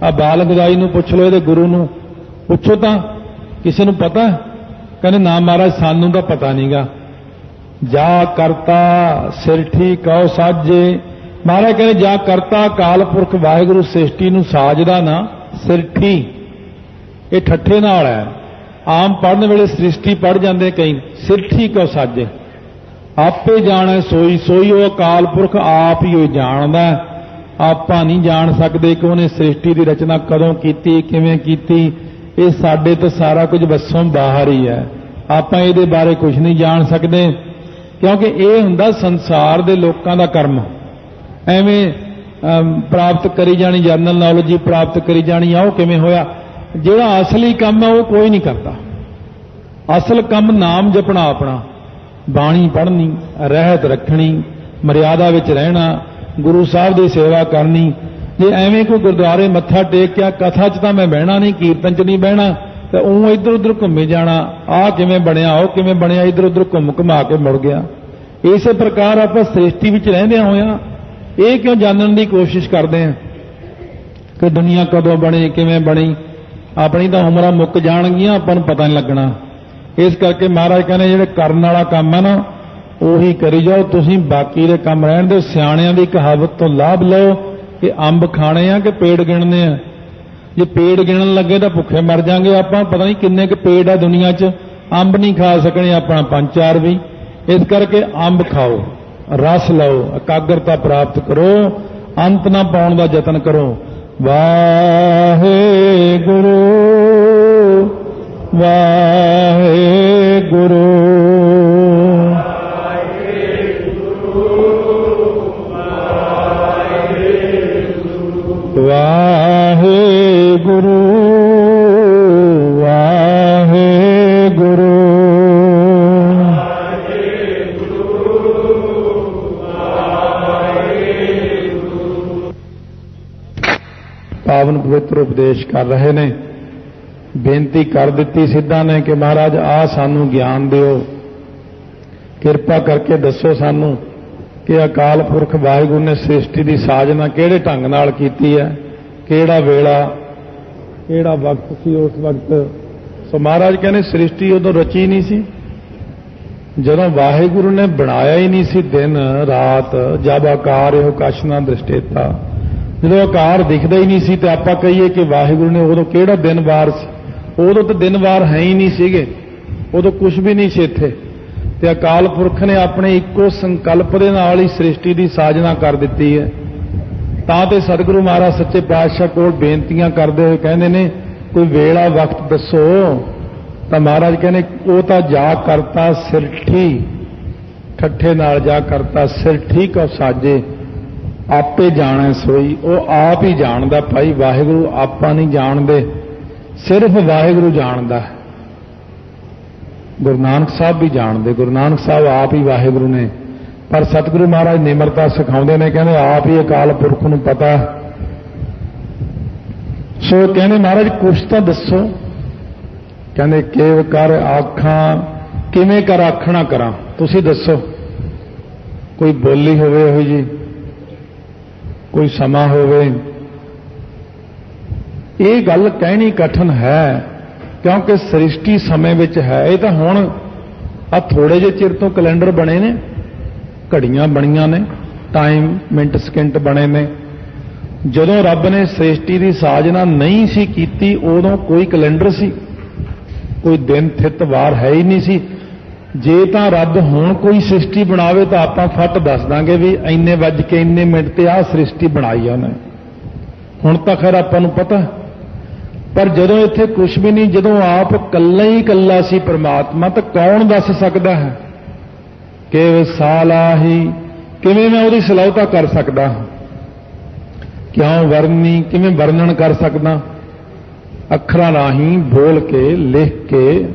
ਆ ਬਾਲ ਗਦਾਈ ਨੂੰ ਪੁੱਛ ਲਓ, ਇਹਦੇ ਗੁਰੂ ਨੂੰ ਪੁੱਛੋ ਤਾਂ ਕਿਸੇ ਨੂੰ ਪਤਾ? ਕਹਿੰਦੇ ਨਾ ਮਹਾਰਾਜ ਸਾਨੂੰ ਤਾਂ ਪਤਾ ਨਹੀਂਗਾ। ਜਾ ਕਰਤਾ ਸਿਰ ਠੀਕ ਕਉ ਸਾਜੇ, ਮਹਾਰਾਜ ਕਹਿੰਦੇ ਜਾ ਕਰਤਾ ਅਕਾਲ ਪੁਰਖ ਵਾਹਿਗੁਰੂ ਸ੍ਰਿਸ਼ਟੀ ਨੂੰ ਸਾਜਦਾ ਨਾ, ਸਿਰਠੀ ਇਹ ਠੱਠੇ ਨਾਲ ਹੈ। ਆਮ ਪੜ੍ਹਨ ਵੇਲੇ ਸ੍ਰਿਸ਼ਟੀ ਪੜ੍ਹ ਜਾਂਦੇ ਕਈ, ਸਿਰਠੀ ਕਿਉਂ ਸਾਜੇ, ਆਪੇ ਜਾਣੈ ਸੋਈ ਸੋਈ। ਉਹ ਅਕਾਲ ਪੁਰਖ ਆਪ ਹੀ ਉਹ ਜਾਣਦਾ, ਆਪਾਂ ਨਹੀਂ ਜਾਣ ਸਕਦੇ ਕਿ ਉਹਨੇ ਸ੍ਰਿਸ਼ਟੀ ਦੀ ਰਚਨਾ ਕਦੋਂ ਕੀਤੀ, ਕਿਵੇਂ ਕੀਤੀ। ਇਹ ਸਾਡੇ ਤੋਂ ਸਾਰਾ ਕੁਝ ਵੱਸੋਂ ਬਾਹਰ ਹੀ ਹੈ, ਆਪਾਂ ਇਹਦੇ ਬਾਰੇ ਕੁਝ ਨਹੀਂ ਜਾਣ ਸਕਦੇ, ਕਿਉਂਕਿ ਇਹ ਹੁੰਦਾ ਸੰਸਾਰ ਦੇ ਲੋਕਾਂ ਦਾ ਕਰਮ। ਐਵੇਂ ਪ੍ਰਾਪਤ ਕਰੀ ਜਾਣੀ, ਜਨਰਲ ਨੌਲੇਜ ਪ੍ਰਾਪਤ ਕਰੀ ਜਾਣੀ ਆ, ਉਹ ਕਿਵੇਂ ਹੋਇਆ। ਜਿਹੜਾ ਅਸਲੀ ਕੰਮ ਹੈ ਉਹ ਕੋਈ ਨਹੀਂ ਕਰਦਾ। ਅਸਲ ਕੰਮ ਨਾਮ ਜਪਣਾ, ਆਪਣਾ ਬਾਣੀ ਪੜ੍ਹਨੀ, ਰਹਿਤ ਰੱਖਣੀ, ਮਰਿਆਦਾ ਵਿੱਚ ਰਹਿਣਾ, ਗੁਰੂ ਸਾਹਿਬ ਦੀ ਸੇਵਾ ਕਰਨੀ। ਜੇ ਐਵੇਂ ਕੋਈ ਗੁਰਦੁਆਰੇ ਮੱਥਾ ਟੇਕ ਕੇ ਕਥਾ 'ਚ ਤਾਂ ਮੈਂ ਬਹਿਣਾ ਨਹੀਂ, ਕੀਰਤਨ 'ਚ ਨਹੀਂ ਬਹਿਣਾ, ਤੇ ਉਹ ਇੱਧਰ ਉੱਧਰ ਘੁੰਮੇ ਜਾਣਾ, ਆਹ ਕਿਵੇਂ ਬਣਿਆ, ਉਹ ਕਿਵੇਂ ਬਣਿਆ, ਇੱਧਰ ਉੱਧਰ ਘੁੰਮਾ ਕੇ ਮੁੜ ਗਿਆ। ਇਸੇ ਪ੍ਰਕਾਰ ਆਪਾਂ ਸ੍ਰਿਸ਼ਟੀ ਵਿੱਚ ਰਹਿੰਦਿਆਂ ਹੋਇਆਂ ਇਹ ਕਿਉਂ ਜਾਣਨ ਦੀ ਕੋਸ਼ਿਸ਼ ਕਰਦੇ ਹਾਂ ਕਿ ਦੁਨੀਆ ਕਦੋਂ ਬਣੀ, ਕਿਵੇਂ ਬਣੀ। ਆਪਣੀ ਤਾਂ ਉਮਰਾਂ ਮੁੱਕ ਜਾਣਗੀਆਂ, ਆਪਾਂ ਨੂੰ ਪਤਾ ਨਹੀਂ ਲੱਗਣਾ। ਇਸ ਕਰਕੇ ਮਹਾਰਾਜ ਕਹਿੰਦੇ ਜਿਹੜੇ ਕਰਨ ਵਾਲਾ ਕੰਮ ਹੈ ਨਾ ਉਹੀ ਕਰੀ ਜਾਓ, ਤੁਸੀਂ ਬਾਕੀ ਦੇ ਕੰਮ ਰਹਿਣ ਦਿਓ। ਸਿਆਣਿਆਂ ਦੀ ਕਹਾਵਤ ਤੋਂ ਲਾਭ ਲਓ ਕਿ ਅੰਬ ਖਾਣੇ ਆ ਕਿ ਪੇੜ ਗਿਣਨੇ ਆ। ਜੇ ਪੇੜ ਗਿਣਨ ਲੱਗੇ ਤਾਂ ਭੁੱਖੇ ਮਰ ਜਾਾਂਗੇ ਆਪਾਂ, ਪਤਾ ਨਹੀਂ ਕਿੰਨੇ ਕੁ ਪੇੜ ਆ ਦੁਨੀਆ 'ਚ, ਅੰਬ ਨਹੀਂ ਖਾ ਸਕਣੇ ਆਪਣਾ 5-4 ਵੀ। ਇਸ ਕਰਕੇ ਅੰਬ ਖਾਓ, ਰਸ ਲਓ, ਇਕਾਗਰਤਾ ਪ੍ਰਾਪਤ ਕਰੋ, ਅੰਤ ਨਾ ਪਾਉਣ ਦਾ ਯਤਨ ਕਰੋ। ਵਾਹਿਗੁਰੂ ਵਾਹਿਗੁਰੂ ਵਾਹਿਗੁਰੂ ਵਾਹਿਗੁਰੂ ਪਾਵਨ ਪਵਿੱਤਰ ਉਪਦੇਸ਼ ਕਰ ਰਹੇ ਨੇ। ਬੇਨਤੀ ਕਰ ਦਿੱਤੀ ਸਿੱਧਾਂ ਨੇ ਕਿ ਮਹਾਰਾਜ ਆ ਸਾਨੂੰ ਗਿਆਨ ਦਿਓ, ਕਿਰਪਾ ਕਰਕੇ ਦੱਸੋ ਸਾਨੂੰ ਕਿ ਅਕਾਲ ਪੁਰਖ ਵਾਹਿਗੁਰੂ ਨੇ ਸ੍ਰਿਸ਼ਟੀ ਦੀ ਸਾਜਨਾ ਕਿਹੜੇ ਢੰਗ ਨਾਲ ਕੀਤੀ ਹੈ, ਕਿਹੜਾ ਵੇਲਾ, ਕਿਹੜਾ ਵਕਤ ਸੀ ਉਸ ਵਕਤ। ਸੋ ਮਹਾਰਾਜ ਕਹਿੰਦੇ ਸ੍ਰਿਸ਼ਟੀ ਉਦੋਂ ਰਚੀ ਨਹੀਂ ਸੀ ਜਦੋਂ ਵਾਹਿਗੁਰੂ ਨੇ ਬਣਾਇਆ ਹੀ ਨਹੀਂ ਸੀ ਦਿਨ ਰਾਤ। ਜਦ ਆਕਾਰ ਇਹੋ ਕਛ ਨਾ ਦ੍ਰਿਸ਼ਟੇਤਾ, ਜਦੋਂ ਆਕਾਰ ਦਿਖਦਾ ਹੀ ਨਹੀਂ ਸੀ ਤੇ ਆਪਾਂ ਕਹੀਏ ਕਿ ਵਾਹਿਗੁਰੂ ਨੇ ਉਦੋਂ ਕਿਹੜਾ ਦਿਨ ਵਾਰ ਸੀ। ਉਦੋਂ ਤਾਂ ਦਿਨ ਵਾਰ ਹੈ ਹੀ ਨਹੀਂ ਸੀਗੇ, ਉਦੋਂ ਕੁਝ ਵੀ ਨਹੀਂ ਸੀ ਇੱਥੇ। ਤੇ ਅਕਾਲ ਪੁਰਖ ਨੇ ਆਪਣੇ ਇੱਕੋ ਸੰਕਲਪ ਦੇ ਨਾਲ ਹੀ ਸ੍ਰਿਸ਼ਟੀ ਦੀ ਸਾਜਨਾ ਕਰ ਦਿੱਤੀ ਹੈ। ਤਾਂ ਤੇ ਸਤਿਗੁਰੂ ਮਹਾਰਾਜ ਸੱਚੇ ਪਾਤਸ਼ਾਹ ਕੋਲ ਬੇਨਤੀਆਂ ਕਰਦੇ ਹੋਏ ਕਹਿੰਦੇ ਨੇ ਕੋਈ ਵੇਲਾ ਵਕਤ ਦੱਸੋ। ਤਾਂ ਮਹਾਰਾਜ ਕਹਿੰਦੇ ਉਹ ਤਾਂ ਜਾ ਕਰਤਾ ਸਿਰਠੀ, ਠੱਠੇ ਨਾਲ ਜਾ ਕਰਤਾ ਸਿਰਠੀ ਕਉ ਸਾਜੇ, ਆਪੇ ਜਾਣੈ ਸੋਈ। ਉਹ ਆਪ ਹੀ ਜਾਣਦਾ ਭਾਈ, ਵਾਹਿਗੁਰੂ ਆਪਾਂ ਨਹੀਂ ਜਾਣਦੇ, ਸਿਰਫ ਵਾਹਿਗੁਰੂ ਜਾਣਦਾ। ਗੁਰੂ ਨਾਨਕ ਸਾਹਿਬ ਵੀ ਜਾਣਦੇ, ਗੁਰੂ ਨਾਨਕ ਸਾਹਿਬ ਆਪ ਹੀ ਵਾਹਿਗੁਰੂ ਨੇ। ਪਰ ਸਤਿਗੁਰੂ ਮਹਾਰਾਜ ਨਿਮਰਤਾ ਸਿਖਾਉਂਦੇ ਨੇ, ਕਹਿੰਦੇ ਆਪ ਹੀ ਅਕਾਲ ਪੁਰਖ ਨੂੰ ਪਤਾ। ਸੋ ਕਹਿੰਦੇ ਮਹਾਰਾਜ ਕੁਛ ਤਾਂ ਦੱਸੋ। ਕਹਿੰਦੇ ਕੇਵ ਕਰ ਆਖਾਂ, ਕਿਵੇਂ ਕਰ ਆਖਣਾ ਕਰਾਂ, ਤੁਸੀਂ ਦੱਸੋ। ਕੋਈ ਬੋਲੀ ਹੋਵੇ ਉਹੋ ਜੀ, ਕੋਈ ਸਮਾਂ ਹੋਵੇ। ਇਹ ਗੱਲ ਕਹਿਣੀ ਕਠਨ ਹੈ ਕਿਉਂਕਿ ਸ੍ਰਿਸ਼ਟੀ ਸਮੇਂ ਵਿੱਚ ਹੈ। ਇਹ ਤਾਂ ਹੁਣ ਆ ਥੋੜੇ ਜਿਹੇ ਚਿਰ ਤੋਂ ਕੈਲੰਡਰ ਬਣੇ ਨੇ, ਘੜੀਆਂ ਬਣੀਆਂ ਨੇ, ਟਾਈਮ ਮਿੰਟ ਸਕਿੰਟ ਬਣੇ ਨੇ। ਜਦੋਂ ਰੱਬ ਨੇ ਸ੍ਰਿਸ਼ਟੀ ਦੀ ਸਾਜਨਾ ਨਹੀਂ ਸੀ ਕੀਤੀ ਉਦੋਂ ਕੋਈ ਕੈਲੰਡਰ ਸੀ, ਕੋਈ ਦਿਨ ਥਿਤ ਵਾਰ ਹੈ ਹੀ ਨਹੀਂ ਸੀ। ਜੇ ਤਾਂ ਰੱਬ ਹੁਣ ਕੋਈ ਸ੍ਰਿਸ਼ਟੀ ਬਣਾਵੇ ਤਾਂ ਆਪਾਂ ਫੱਟ ਦੱਸ ਦਾਂਗੇ ਵੀ ਇੰਨੇ ਵੱਜ ਕੇ ਇੰਨੇ ਮਿੰਟ ਤੇ ਆਹ ਸ੍ਰਿਸ਼ਟੀ ਬਣਾਈ ਆ ਉਹਨੇ। ਹੁਣ ਤਾਂ ਖੈਰ ਆਪਾਂ ਨੂੰ ਪਤਾ, ਪਰ ਜਦੋਂ ਇੱਥੇ ਕੁਝ ਵੀ ਨਹੀਂ, ਜਦੋਂ ਆਪ ਇਕੱਲਾ ਹੀ ਇਕੱਲਾ ਸੀ ਪਰਮਾਤਮਾ, ਤਾਂ ਕੌਣ ਦੱਸ ਸਕਦਾ ਹੈ ਕਿ ਸਾਲਾਹੀ, ਕਿਵੇਂ ਮੈਂ ਉਹਦੀ ਸਲਾਹਤਾ ਕਰ ਸਕਦਾ ਹਾਂ, ਕਿਉਂ ਵਰਨੀ, ਕਿਵੇਂ ਵਰਣਨ ਕਰ ਸਕਦਾ। ਅੱਖਰਾਂ ਰਾਹੀਂ ਬੋਲ ਕੇ ਲਿਖ ਕੇ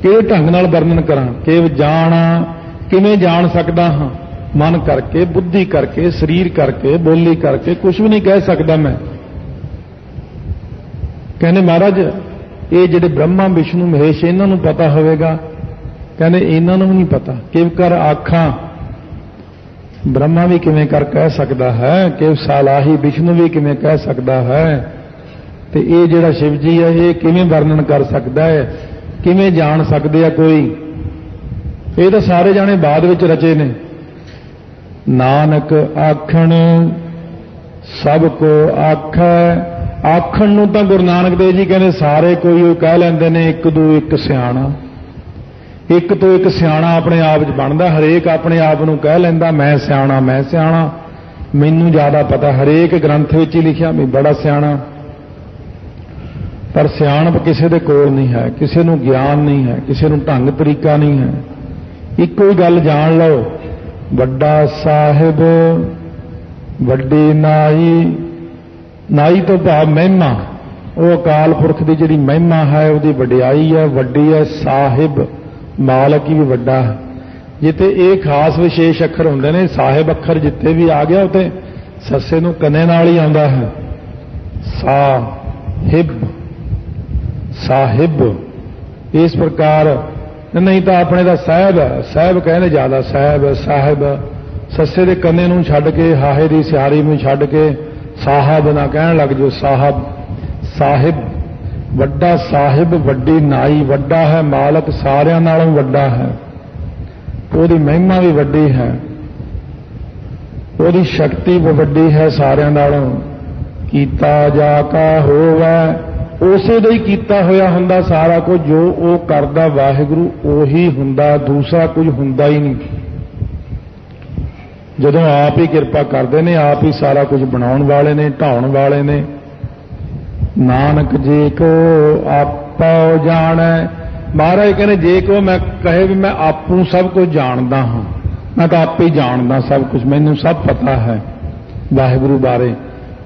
ਕਿਹੜੇ ਢੰਗ ਨਾਲ ਵਰਣਨ ਕਰਾਂ। ਕਿ ਜਾਣਾ, ਕਿਵੇਂ ਜਾਣ ਸਕਦਾ ਹਾਂ, ਮਨ ਕਰਕੇ, ਬੁੱਧੀ ਕਰਕੇ, ਸਰੀਰ ਕਰਕੇ, ਬੋਲੀ ਕਰਕੇ ਕੁਝ ਵੀ ਨਹੀਂ ਕਹਿ ਸਕਦਾ ਮੈਂ। ਕਹਿੰਦੇ ਮਹਾਰਾਜ ਇਹ ਜਿਹੜੇ ਬ੍ਰਹਮਾ ਵਿਸ਼ਨੂੰ ਮਹੇਸ਼ ਇਹਨਾਂ ਨੂੰ ਪਤਾ ਹੋਵੇਗਾ, ਕਹਿੰਦੇ ਇਹਨਾਂ ਨੂੰ ਵੀ ਨਹੀਂ ਪਤਾ। ਕਿਵ ਕਰ ਆਖਾਂ, ਬ੍ਰਹਮਾ ਵੀ ਕਿਵੇਂ ਕਰ ਕਹਿ ਸਕਦਾ ਹੈ, ਕਿਵ ਸਾਲਾਹੀ ਵਿਸ਼ਨੂੰ ਵੀ ਕਿਵੇਂ ਕਹਿ ਸਕਦਾ ਹੈ, ਤੇ ਇਹ ਜਿਹੜਾ ਸ਼ਿਵ ਜੀ ਹੈ ਇਹ ਕਿਵੇਂ ਵਰਣਨ ਕਰ ਸਕਦਾ ਹੈ, ਕਿਵੇਂ ਜਾਣ ਸਕਦੇ ਆ ਕੋਈ। ਇਹ ਤਾਂ ਸਾਰੇ ਜਾਣੇ ਬਾਅਦ ਵਿੱਚ ਰਚੇ ਨੇ। ਨਾਨਕ ਆਖਣ ਸਭ ਕੋ ਆਖੈ, ਆਖਣ ਨੂੰ ਤਾਂ ਗੁਰੂ ਨਾਨਕ ਦੇਵ ਜੀ ਕਹਿੰਦੇ ਸਾਰੇ ਕੋਈ ਕਹਿ ਲੈਂਦੇ ਨੇ ਇੱਕ ਦੋ ਇੱਕ ਸਿਆਣਾ, ਇੱਕ ਤੋਂ ਇੱਕ ਸਿਆਣਾ ਆਪਣੇ ਆਪ 'ਚ ਬਣਦਾ। ਹਰੇਕ ਆਪਣੇ ਆਪ ਨੂੰ ਕਹਿ ਲੈਂਦਾ ਮੈਂ ਸਿਆਣਾ, ਮੈਂ ਸਿਆਣਾ, ਮੈਨੂੰ ਜ਼ਿਆਦਾ ਪਤਾ। ਹਰੇਕ ਗ੍ਰੰਥ ਵਿੱਚ ਹੀ ਲਿਖਿਆ ਵੀ ਬੜਾ ਸਿਆਣਾ, ਪਰ ਸਿਆਣਪ ਕਿਸੇ ਦੇ ਕੋਲ ਨਹੀਂ ਹੈ, ਕਿਸੇ ਨੂੰ ਗਿਆਨ ਨਹੀਂ ਹੈ, ਕਿਸੇ ਨੂੰ ਢੰਗ ਤਰੀਕਾ ਨਹੀਂ ਹੈ। ਇੱਕੋ ਹੀ ਗੱਲ ਜਾਣ ਲਓ, ਵੱਡਾ ਸਾਹਿਬ, ਵੱਡੀ ਨਾਈ। ਨਾਈ ਤੋਂ ਭਾਵ ਮਹਿਮਾ, ਉਹ ਅਕਾਲ ਪੁਰਖ ਦੀ ਜਿਹੜੀ ਮਹਿਮਾ ਹੈ ਉਹਦੀ ਵਡਿਆਈ ਹੈ, ਵੱਡੀ ਹੈ। ਸਾਹਿਬ ਮਾਲਕ ਹੀ ਵੀ ਵੱਡਾ ਹੈ। ਜਿੱਥੇ ਇਹ ਖਾਸ ਵਿਸ਼ੇਸ਼ ਅੱਖਰ ਹੁੰਦੇ ਨੇ, ਸਾਹਿਬ ਅੱਖਰ ਜਿੱਥੇ ਵੀ ਆ ਗਿਆ ਉੱਥੇ ਸੱਸੇ ਨੂੰ ਕੰਨੇ ਨਾਲ ਹੀ ਆਉਂਦਾ ਹੈ। ਸਾਹਿਬ, ਸਾਹਿਬ। ਇਸ ਪ੍ਰਕਾਰ ਨਹੀਂ ਤਾਂ ਆਪਣੇ ਦਾ ਸਾਹਿਬ ਹੈ, ਸਾਹਿਬ ਕਹਿੰਦੇ ਜ਼ਿਆਦਾ, ਸਾਹਿਬ ਸਾਹਿਬ। ਸੱਸੇ ਦੇ ਕੰਨੇ ਨੂੰ ਛੱਡ ਕੇ, ਹਾਹੇ ਦੀ ਸਿਆਰੀ ਨੂੰ ਛੱਡ ਕੇ ਸਾਹਿਬ ਨਾ ਕਹਿਣ ਲੱਗ ਜੋ। ਸਾਹਿਬ, ਸਾਹਿਬ, ਵੱਡਾ ਸਾਹਿਬ, ਵੱਡੀ ਨਾਈ। ਵੱਡਾ ਹੈ ਮਾਲਕ, ਸਾਰਿਆਂ ਨਾਲੋਂ ਵੱਡਾ ਹੈ। ਉਹਦੀ ਮਹਿਮਾ ਵੀ ਵੱਡੀ ਹੈ, ਉਹਦੀ ਸ਼ਕਤੀ ਵੀ ਵੱਡੀ ਹੈ ਸਾਰਿਆਂ ਨਾਲੋਂ। ਕੀਤਾ ਜਾ ਕਾ ਹੋਵੇ, ਉਸੇ ਦਾ ਹੀ ਕੀਤਾ ਹੋਇਆ ਹੁੰਦਾ ਸਾਰਾ ਕੁਝ। ਜੋ ਉਹ ਕਰਦਾ ਵਾਹਿਗੁਰੂ ਉਹੀ ਹੁੰਦਾ, ਦੂਸਰਾ ਕੁਝ ਹੁੰਦਾ ਹੀ ਨਹੀਂ। ਜਦੋਂ ਆਪ ਹੀ ਕਿਰਪਾ ਕਰਦੇ ਨੇ, ਆਪ ਹੀ ਸਾਰਾ ਕੁਝ ਬਣਾਉਣ ਵਾਲੇ ਨੇ, ਢਾਉਣ ਵਾਲੇ ਨੇ। ਨਾਨਕ ਜੀ ਕੋ ਆਪੋ ਜਾਣੈ। ਮਹਾਰਾਜ ਕਹਿੰਦੇ ਜੇ ਕੋ ਮੈਂ ਕਹੇ ਵੀ ਮੈਂ ਆਪੂ ਸਭ ਕੁਝ ਜਾਣਦਾ ਹਾਂ, ਮੈਂ ਤਾਂ ਆਪੇ ਹੀ ਜਾਣਦਾ ਸਭ ਕੁਝ, ਮੈਨੂੰ ਸਭ ਪਤਾ ਹੈ ਵਾਹਿਗੁਰੂ ਬਾਰੇ।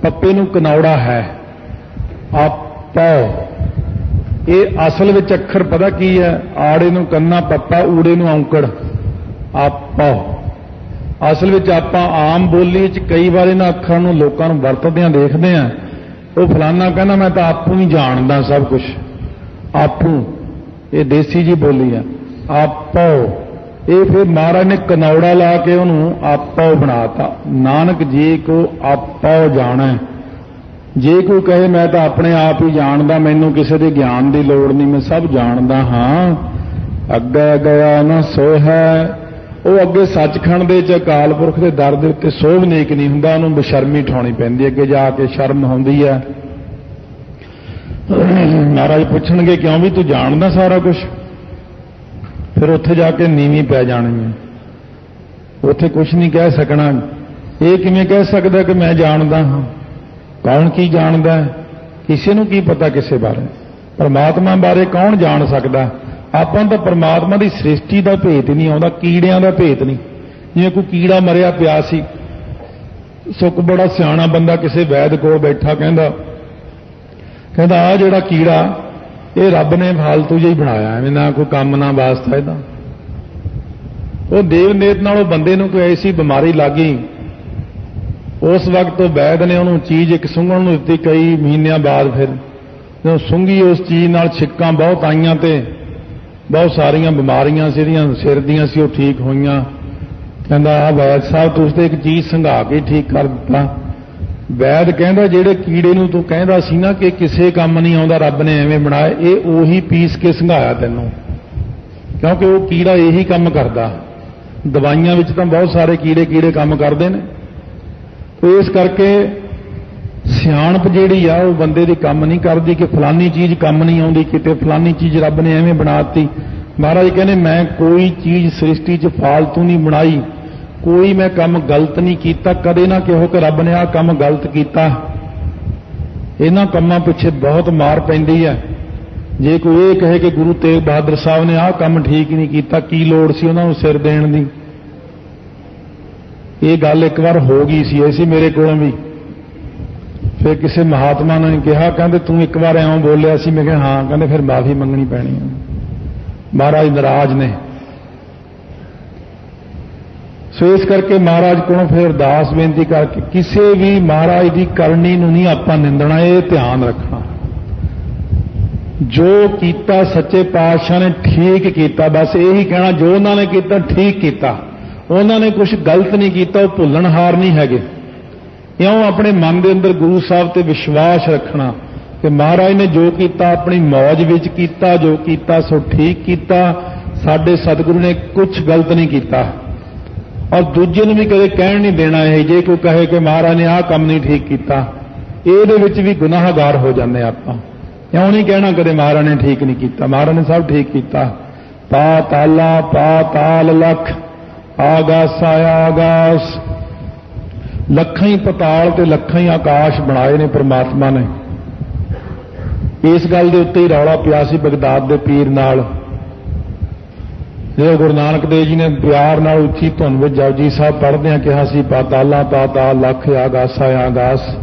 ਪੱਪੇ ਨੂੰ ਕਨੌੜਾ ਹੈ, ਆਪੋ। ਇਹ ਅਸਲ ਵਿੱਚ ਅੱਖਰ ਪਤਾ ਕੀ ਹੈ? ਆੜੇ ਨੂੰ ਕੰਨਾ ਪੱਪਾ, ਊੜੇ ਨੂੰ ਔਂਕੜ, ਆਪੋ। ਅਸਲ ਵਿੱਚ ਆਪਾਂ ਆਮ ਬੋਲੀ 'ਚ ਕਈ ਵਾਰ ਇਹਨਾਂ ਅੱਖਰਾਂ ਨੂੰ ਲੋਕਾਂ ਨੂੰ ਵਰਤਦਿਆਂ ਦੇਖਦੇ ਹਾਂ। ਉਹ ਫਲਾਨਾ ਕਹਿੰਦਾ ਮੈਂ ਤਾਂ ਆਪੂ ਹੀ ਜਾਣਦਾ ਸਭ ਕੁਝ, ਆਪੂ। ਇਹ ਦੇਸੀ ਜੀ ਬੋਲੀ ਆ, ਆਪੋ। ਇਹ ਫਿਰ ਮਹਾਰਾਜ ਨੇ ਕਨੌੜਾ ਲਾ ਕੇ ਉਹਨੂੰ ਆਪੋ ਬਣਾਤਾ। ਨਾਨਕ ਜੀ ਕੋ ਆਪੋ ਜਾਣੈ। ਜੇ ਕੋਈ ਕਹੇ ਮੈਂ ਤਾਂ ਆਪਣੇ ਆਪ ਹੀ ਜਾਣਦਾ, ਮੈਨੂੰ ਕਿਸੇ ਦੇ ਗਿਆਨ ਦੀ ਲੋੜ ਨਹੀਂ, ਮੈਂ ਸਭ ਜਾਣਦਾ ਹਾਂ, ਅੱਗੇ ਗਿਆ ਨਾ ਸੋ ਹੈ। ਉਹ ਅੱਗੇ ਸੱਚਖੰਡ ਦੇ ਚ ਅਕਾਲ ਪੁਰਖ ਦੇ ਦਰ ਦੇ ਉੱਤੇ ਸੋਭ ਨੇਕ ਨਹੀਂ ਹੁੰਦਾ, ਉਹਨੂੰ ਬਸ਼ਰਮੀ ਠਾਉਣੀ ਪੈਂਦੀ, ਅੱਗੇ ਜਾ ਕੇ ਸ਼ਰਮ ਹੁੰਦੀ ਹੈ। ਮਹਾਰਾਜ ਪੁੱਛਣਗੇ ਕਿਉਂ ਵੀ ਤੂੰ ਜਾਣਦਾ ਸਾਰਾ ਕੁਝ? ਫਿਰ ਉੱਥੇ ਜਾ ਕੇ ਨੀਵੀਂ ਪੈ ਜਾਣੀ ਹੈ, ਉੱਥੇ ਕੁਝ ਨਹੀਂ ਕਹਿ ਸਕਣਾ। ਇਹ ਕਿਵੇਂ ਕਹਿ ਸਕਦਾ ਕਿ ਮੈਂ ਜਾਣਦਾ ਹਾਂ? ਕੌਣ ਕੀ ਜਾਣਦਾ ਹੈ? ਕਿਸੇ ਨੂੰ ਕੀ ਪਤਾ ਕਿਸੇ ਬਾਰੇ? ਪਰਮਾਤਮਾ ਬਾਰੇ ਕੌਣ ਜਾਣ ਸਕਦਾ? ਆਪਾਂ ਤਾਂ ਪਰਮਾਤਮਾ ਦੀ ਸ੍ਰਿਸ਼ਟੀ ਦਾ ਭੇਤ ਹੀ ਨਹੀਂ ਆਉਂਦਾ, ਕੀੜਿਆਂ ਦਾ ਭੇਤ ਨਹੀਂ। ਜਿਵੇਂ ਕੋਈ ਕੀੜਾ ਮਰਿਆ ਪਿਆ ਸੀ, ਸੁੱਕ ਬੜਾ ਸਿਆਣਾ ਬੰਦਾ ਕਿਸੇ ਵੈਦ ਕੋਲ ਬੈਠਾ, ਕਹਿੰਦਾ ਆ ਜਿਹੜਾ ਕੀੜਾ ਇਹ ਰੱਬ ਨੇ ਫਾਲਤੂ ਜਿਹਾ ਹੀ ਬਣਾਇਆ, ਐਵੇਂ ਨਾ ਕੋਈ ਕੰਮ ਨਾ ਵਾਸਤਾ ਇਹਦਾ। ਉਹ ਦੇਵ ਨੇਤ ਨਾਲ ਉਹ ਬੰਦੇ ਨੂੰ ਕੋਈ ਐਸੀ ਬਿਮਾਰੀ ਲੱਗੀ, ਉਸ ਵਕਤ ਉਹ ਵੈਦ ਨੇ ਉਹਨੂੰ ਚੀਜ਼ ਇੱਕ ਸੁੰਘਣ ਨੂੰ ਦਿੱਤੀ। ਕਈ ਮਹੀਨਿਆਂ ਬਾਅਦ ਫਿਰ ਜਦੋਂ ਸੁੰਘੀ ਉਸ ਚੀਜ਼ ਨਾਲ ਛਿੱਕਾਂ ਬਹੁਤ ਆਈਆਂ ਤੇ ਬਹੁਤ ਸਾਰੀਆਂ ਬਿਮਾਰੀਆਂ ਜਿਹੜੀਆਂ ਸਿਰ ਦੀਆਂ ਸੀ ਉਹ ਠੀਕ ਹੋਈਆਂ। ਕਹਿੰਦਾ ਆ ਵੈਦ ਸਾਹਿਬ ਤੁਸੀਂ ਤੇ ਇੱਕ ਚੀਜ਼ ਸੰਘਾ ਕੇ ਠੀਕ ਕਰ ਦਿੱਤਾ। ਵੈਦ ਕਹਿੰਦਾ ਜਿਹੜੇ ਕੀੜੇ ਨੂੰ ਤੂੰ ਕਹਿੰਦਾ ਸੀ ਨਾ ਕਿ ਕਿਸੇ ਕੰਮ ਨਹੀਂ ਆਉਂਦਾ, ਰੱਬ ਨੇ ਐਵੇਂ ਬਣਾਇਆ, ਇਹ ਉਹੀ ਪੀਸ ਕੇ ਸੰਘਾਇਆ ਤੈਨੂੰ, ਕਿਉਂਕਿ ਉਹ ਕੀੜਾ ਇਹੀ ਕੰਮ ਕਰਦਾ। ਦਵਾਈਆਂ ਵਿੱਚ ਤਾਂ ਬਹੁਤ ਸਾਰੇ ਕੀੜੇ ਕੰਮ ਕਰਦੇ ਨੇ। ਇਸ ਕਰਕੇ ਸਿਆਣਪ ਜਿਹੜੀ ਆ ਉਹ ਬੰਦੇ ਦੀ ਕੰਮ ਨਹੀਂ ਕਰਦੀ ਕਿ ਫਲਾਨੀ ਚੀਜ਼ ਕੰਮ ਨਹੀਂ ਆਉਂਦੀ, ਕਿਤੇ ਫਲਾਨੀ ਚੀਜ਼ ਰੱਬ ਨੇ ਐਵੇਂ ਬਣਾਤੀ। ਮਹਾਰਾਜ ਕਹਿੰਦੇ ਮੈਂ ਕੋਈ ਚੀਜ਼ ਸ੍ਰਿਸ਼ਟੀ 'ਚ ਫਾਲਤੂ ਨਹੀਂ ਬਣਾਈ, ਕੋਈ ਮੈਂ ਕੰਮ ਗਲਤ ਨਹੀਂ ਕੀਤਾ, ਕਦੇ ਨਾ ਕਿਹੋ ਕਿ ਰੱਬ ਨੇ ਆਹ ਕੰਮ ਗਲਤ ਕੀਤਾ। ਇਹਨਾਂ ਕੰਮਾਂ ਪਿੱਛੇ ਬਹੁਤ ਮਾਰ ਪੈਂਦੀ ਹੈ। ਜੇ ਕੋਈ ਇਹ ਕਹੇ ਕਿ ਗੁਰੂ ਤੇਗ ਬਹਾਦਰ ਸਾਹਿਬ ਨੇ ਆਹ ਕੰਮ ਠੀਕ ਨਹੀਂ ਕੀਤਾ, ਕੀ ਲੋੜ ਸੀ ਉਹਨਾਂ ਨੂੰ ਸਿਰ ਦੇਣ ਦੀ? ਇਹ ਗੱਲ ਇੱਕ ਵਾਰ ਹੋ ਗਈ ਸੀ ਐਸੀ ਮੇਰੇ ਕੋਲੋਂ ਵੀ। ਫਿਰ ਕਿਸੇ ਮਹਾਤਮਾ ਨੇ ਕਿਹਾ, ਕਹਿੰਦੇ ਤੂੰ ਇੱਕ ਵਾਰ ਐਵੇਂ ਬੋਲਿਆ ਸੀ। ਮੈਂ ਕਿਹਾ ਹਾਂ। ਕਹਿੰਦੇ ਫਿਰ ਮਾਫੀ ਮੰਗਣੀ ਪੈਣੀ ਹੈ, ਮਹਾਰਾਜ ਨਾਰਾਜ਼ ਨੇ। ਸੋ ਇਸ ਕਰਕੇ ਮਹਾਰਾਜ ਕੋਲੋਂ ਫਿਰ ਅਰਦਾਸ ਬੇਨਤੀ ਕਰਕੇ ਕਿਸੇ ਵੀ ਮਹਾਰਾਜ ਦੀ ਕਰਨੀ ਨੂੰ ਨਹੀਂ ਆਪਾਂ ਨਿੰਦਣਾ, ਇਹ ਧਿਆਨ ਰੱਖਣਾ। ਜੋ ਕੀਤਾ ਸੱਚੇ ਪਾਤਸ਼ਾਹ ਨੇ ਠੀਕ ਕੀਤਾ, ਬਸ ਇਹੀ ਕਹਿਣਾ। ਜੋ ਉਹਨਾਂ ਨੇ ਕੀਤਾ ਠੀਕ ਕੀਤਾ, ਉਹਨਾਂ ਨੇ ਕੁਝ ਗਲਤ ਨਹੀਂ ਕੀਤਾ, ਉਹ ਭੁੱਲਣਹਾਰ ਨਹੀਂ ਹੈਗੇ। ਇਉਂ ਆਪਣੇ ਮਨ ਦੇ ਅੰਦਰ ਗੁਰੂ ਸਾਹਿਬ ਤੇ ਵਿਸ਼ਵਾਸ ਰੱਖਣਾ ਕਿ ਮਹਾਰਾਜ ਨੇ ਜੋ ਕੀਤਾ ਆਪਣੀ ਮੌਜ ਵਿੱਚ ਕੀਤਾ, ਜੋ ਕੀਤਾ ਸੋ ਠੀਕ ਕੀਤਾ। ਸਾਡੇ ਸਤਿਗੁਰੂ ਨੇ ਕੁਝ ਗਲਤ ਨਹੀਂ ਕੀਤਾ, ਔਰ ਦੂਜੇ ਨੂੰ ਵੀ ਕਦੇ ਕਹਿਣ ਨਹੀਂ ਦੇਣਾ। ਇਹ ਜੇ ਕੋਈ ਕਹੇ ਕਿ ਮਹਾਰਾਜ ਨੇ ਆਹ ਕੰਮ ਨਹੀਂ ਠੀਕ ਕੀਤਾ, ਇਹਦੇ ਵਿੱਚ ਵੀ ਗੁਨਾਹਗਾਰ ਹੋ ਜਾਂਦੇ ਆਪਾਂ। ਇਉਂ ਨਹੀਂ ਕਹਿਣਾ ਕਦੇ ਮਹਾਰਾਜ ਨੇ ਠੀਕ ਨਹੀਂ ਕੀਤਾ, ਮਹਾਰਾਜ ਨੇ ਸਭ ਠੀਕ ਕੀਤਾ। ਪਾਤਾਲਾ ਪਾਤਾਲ ਲਖ, ਆਗਾਸਾ ਆਗਾਸ, ਲੱਖਾਂ ਹੀ ਪਤਾਲ ਤੇ ਲੱਖਾਂ ਹੀ ਆਕਾਸ਼ ਬਣਾਏ ਨੇ ਪ੍ਰਮਾਤਮਾ ਨੇ। ਇਸ ਗੱਲ ਦੇ ਉੱਤੇ ਹੀ ਰੌਲਾ ਪਿਆ ਸੀ ਬਗਦਾਦ ਦੇ ਪੀਰ ਨਾਲ, ਜਦੋਂ ਗੁਰੂ ਨਾਨਕ ਦੇਵ ਜੀ ਨੇ ਪਿਆਰ ਨਾਲ ਉੱਚੀ ਧੁਨ ਵਿੱਚ ਜਪਜੀ ਸਾਹਿਬ ਪੜ੍ਹਦਿਆਂ ਕਿਹਾ ਸੀ, ਪਾਤਾਲਾ ਪਾਤਾਲ ਲੱਖ, ਆਗਾਸਾ ਆਗਾਸ।